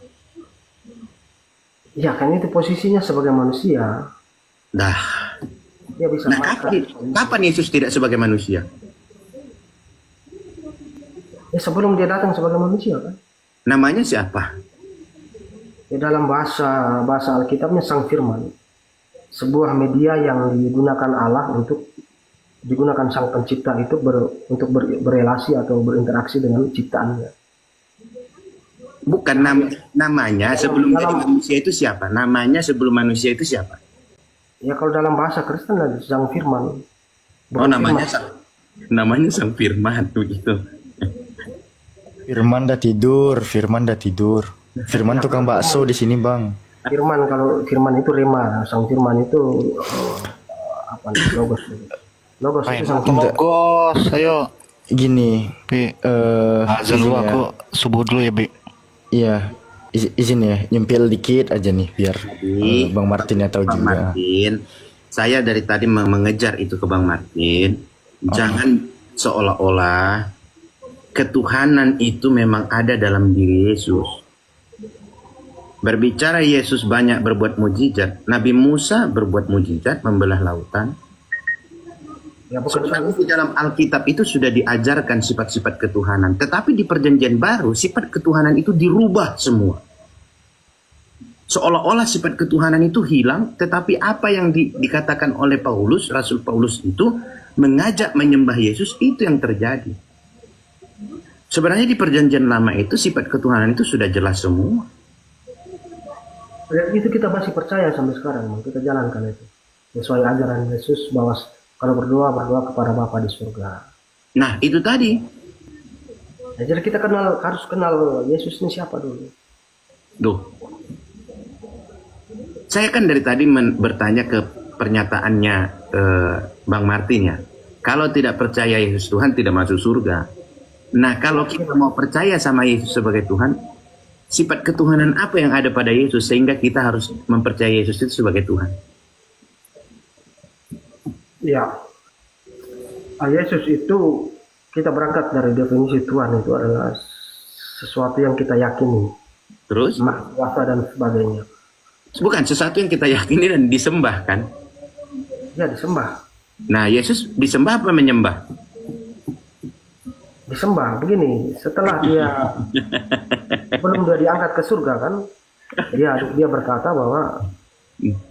Ya kan itu posisinya sebagai manusia. Dah. Dia bisa kapan Yesus tidak sebagai manusia? Ya sebelum dia datang sebagai manusia kan. Namanya siapa? Ya dalam bahasa Alkitabnya Sang Firman. Sebuah media yang digunakan Allah untuk digunakan Sang Pencipta itu untuk berrelasi atau berinteraksi dengan ciptaannya. Bukan namanya sebelum jadi manusia itu siapa? Namanya sebelum manusia itu siapa? Ya kalau dalam bahasa Kristen adalah Sang Firman. Oh namanya Sang Firman begitu. Firman dah tidur. Firman tukang bakso di sini bang. Firman, kalau Firman itu Rema, Sang Firman itu apa nih, Logos itu Sang Firman. Logos, ayo. Gini, azan dulu aku subuh dulu ya, Bi. Iya, izin ya, nyempil dikit aja nih biar Bang Martinnya tahu Bang juga. Martin, saya dari tadi mengejar itu ke Bang Martin. Jangan seolah-olah ketuhanan itu memang ada dalam diri Yesus. Berbicara Yesus banyak berbuat mujizat. Nabi Musa berbuat mujizat, membelah lautan. Ya, sebenarnya di dalam Alkitab itu sudah diajarkan sifat-sifat ketuhanan. Tetapi di perjanjian baru, sifat ketuhanan itu dirubah semua. Seolah-olah sifat ketuhanan itu hilang, tetapi apa yang dikatakan oleh Paulus, Rasul Paulus itu mengajak menyembah Yesus, itu yang terjadi. Sebenarnya di perjanjian lama itu sifat ketuhanan itu sudah jelas semua. Dan itu kita masih percaya sampai sekarang, kita jalankan itu sesuai ajaran Yesus bahwa kalau berdoa kepada Bapa di surga. Nah itu tadi. Nah, jadi kita harus kenal Yesus ini siapa dulu. Duh. Saya kan dari tadi bertanya ke pernyataannya Bang Martin ya. Kalau tidak percaya Yesus Tuhan tidak masuk surga. Nah kalau kita mau percaya sama Yesus sebagai Tuhan, sifat ketuhanan apa yang ada pada Yesus sehingga kita harus mempercayai Yesus itu sebagai Tuhan? Ya, Yesus itu kita berangkat dari definisi Tuhan itu adalah sesuatu yang kita yakini. Terus? Kuasa dan sebagainya. Bukan sesuatu yang kita yakini dan disembah kan? Ya disembah. Nah Yesus disembah apa menyembah? Disembah begini, setelah dia belum dia diangkat ke surga kan, dia berkata bahwa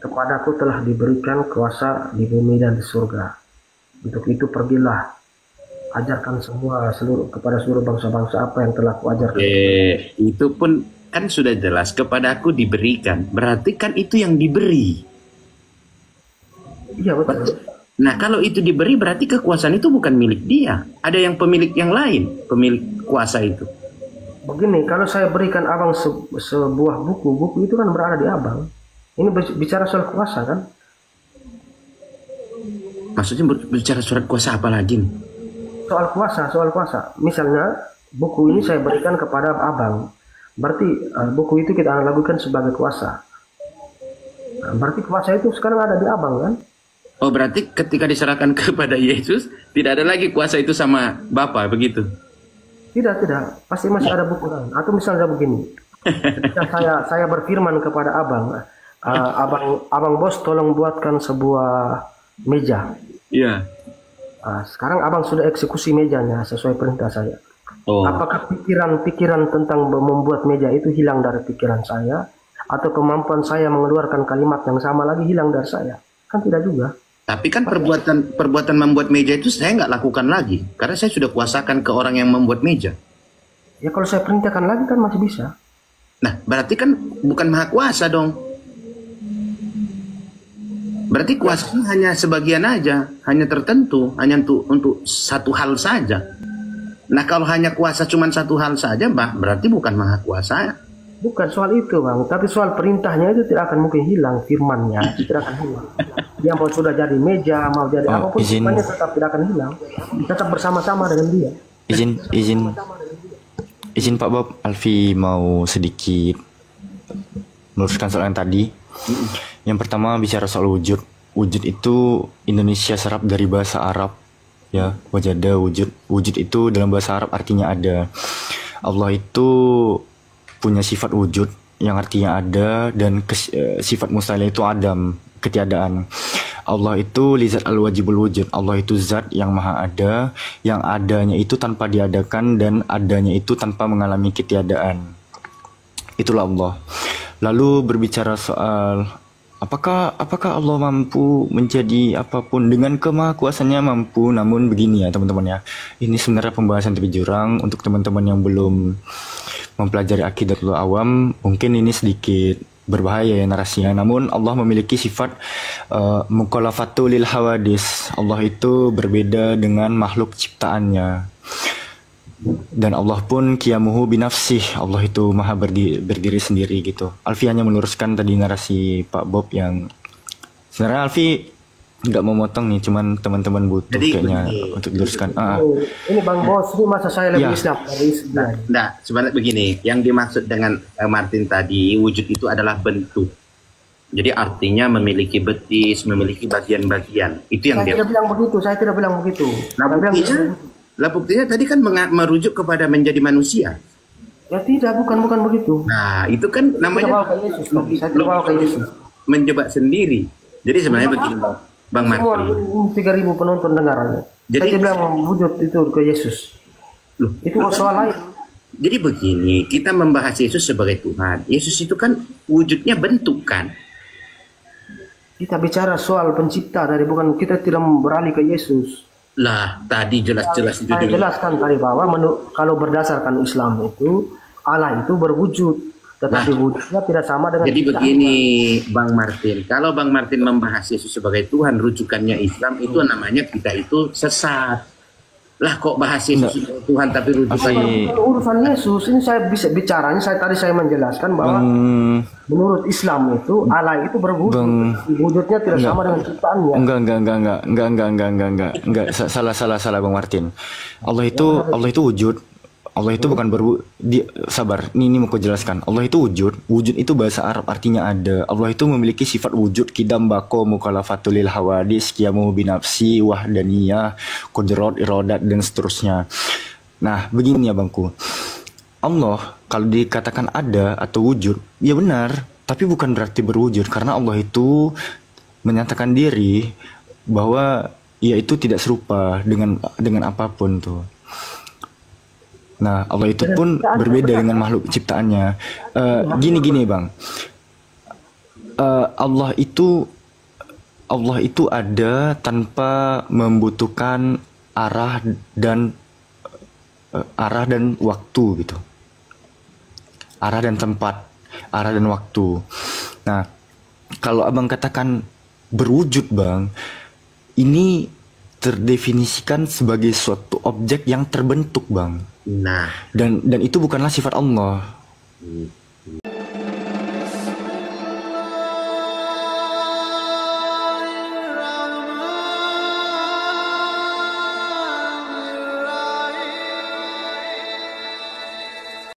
kepadaku telah diberikan kuasa di bumi dan di surga. Untuk itu pergilah, ajarkan kepada seluruh bangsa-bangsa apa yang telah kuajarkan. Itu pun kan sudah jelas kepadaku diberikan. Berarti kan itu yang diberi. Iya betul. Nah kalau itu diberi berarti kekuasaan itu bukan milik dia. Ada yang pemilik yang lain, pemilik kuasa itu. Begini, kalau saya berikan abang sebuah buku itu kan berada di abang. Ini bicara soal kuasa kan? Maksudnya bicara soal kuasa apa lagi nih? Soal kuasa. Misalnya buku ini saya berikan kepada abang. Berarti buku itu kita analogikan sebagai kuasa. Nah, berarti kuasa itu sekarang ada di abang kan? Oh berarti ketika diserahkan kepada Yesus tidak ada lagi kuasa itu sama Bapa begitu? Tidak. Pasti masih ada buku kan? Atau misalnya begini. Ketika saya berfirman kepada abang, abang bos tolong buatkan sebuah meja. Iya. Sekarang abang sudah eksekusi mejanya sesuai perintah saya. Oh. Apakah pikiran tentang membuat meja itu hilang dari pikiran saya, atau kemampuan saya mengeluarkan kalimat yang sama lagi hilang dari saya? Kan tidak juga. Tapi kan perbuatan membuat meja itu saya nggak lakukan lagi karena saya sudah kuasakan ke orang yang membuat meja. Ya kalau saya perintahkan lagi kan masih bisa. Nah berarti kan bukan maha kuasa dong. Berarti kuasanya hanya sebagian aja, hanya tertentu, hanya untuk satu hal saja. Nah kalau hanya kuasa cuma satu hal saja, berarti bukan maha kuasa. Bukan soal itu bang, tapi soal perintahnya itu tidak akan mungkin hilang, firmannya tidak akan hilang. Dia mau sudah jadi meja, mau jadi apapun, firmannya tetap tidak akan hilang, tetap bersama-sama dengan dia. Izin Pak Bob, Alfi mau sedikit meluruskan soal yang tadi. Yang pertama bicara soal wujud. Wujud itu Indonesia serap dari bahasa Arab, ya, wajada wujud. Wujud itu dalam bahasa Arab artinya ada. Allah itu punya sifat wujud yang artinya ada, dan sifat mustahil itu adam, ketiadaan. Allah itu lizat al-wajibul wujud. Allah itu zat yang maha ada, yang adanya itu tanpa diadakan dan adanya itu tanpa mengalami ketiadaan. Itulah Allah. Lalu berbicara soal apakah Allah mampu menjadi apapun dengan kemahakuasaannya, mampu. Namun begini ya teman-teman ya, ini sebenarnya pembahasan tepi jurang untuk teman-teman yang belum mempelajari akidatul awam. Mungkin ini sedikit berbahaya ya narasinya. Namun Allah memiliki sifat mukhalafatu lil hawadis. Allah itu berbeda dengan makhluk ciptaannya. Dan Allah pun qiyamuhu binafsih. Allah itu maha berdiri sendiri gitu. Alfi hanya meluruskan tadi narasi Pak Bob yang sebenarnya Alfi nggak mau motong nih, cuman teman-teman butuh jadi, kayaknya untuk diluruskan. Ini Bang Bos, ini masa saya lebih Islam dari Islam. Nah, sebenarnya begini, yang dimaksud dengan Martin tadi, wujud itu adalah bentuk. Jadi artinya memiliki betis, memiliki bagian-bagian. Itu yang saya tidak bilang begitu. Nah, buktinya tadi kan merujuk kepada menjadi manusia. Ya tidak, bukan begitu. Nah, itu kan namanya menjebak sendiri. Jadi sebenarnya begini, Bang Martin. 3.000 penonton dengarannya. Jadi saya bilang wujud itu ke Yesus. Loh, itu soal lain. Jadi begini, kita membahas Yesus sebagai Tuhan. Yesus itu kan wujudnya bentuk kan. Kita bicara soal pencipta dari, bukan, kita tidak beralih ke Yesus. Lah, tadi jelas-jelas itu. Saya jelaskan tadi bahwa kalau berdasarkan Islam itu Allah itu berwujud, tetapi wujudnya tidak sama dengan. Jadi begini, Bang Martin, kalau Bang Martin membahas Yesus sebagai Tuhan, rujukannya Islam, itu namanya kita itu sesat. Lah kok bahas Yesus sebagai Tuhan tapi rujukannya urusan Yesus. Ini saya bisa bicaranya, tadi saya menjelaskan bahwa menurut Islam itu Allah itu berwujud, wujudnya tidak sama dengan ciptaannya. Enggak, salah Bang Martin. Allah itu wujud. Allah itu bukan sabar. Ini mau aku jelaskan. Allah itu wujud. Wujud itu bahasa Arab artinya ada. Allah itu memiliki sifat wujud, kidam bako, mukhalafatul lil hawadis, qiyamu binafsi, wahdaniyah, qudrat, iradat, dan seterusnya. Nah, begini ya Bangku. Allah kalau dikatakan ada atau wujud, ya benar, tapi bukan berarti berwujud, karena Allah itu menyatakan diri bahwa ia itu tidak serupa dengan apapun tuh. Nah, Allah itu pun berbeda dengan makhluk ciptaannya. Gini Bang, Allah itu ada tanpa membutuhkan arah dan waktu gitu, arah dan tempat, arah dan waktu. Nah, kalau Abang katakan berwujud Bang, ini terdefinisikan sebagai suatu objek yang terbentuk Bang. Nah, dan itu bukanlah sifat Allah.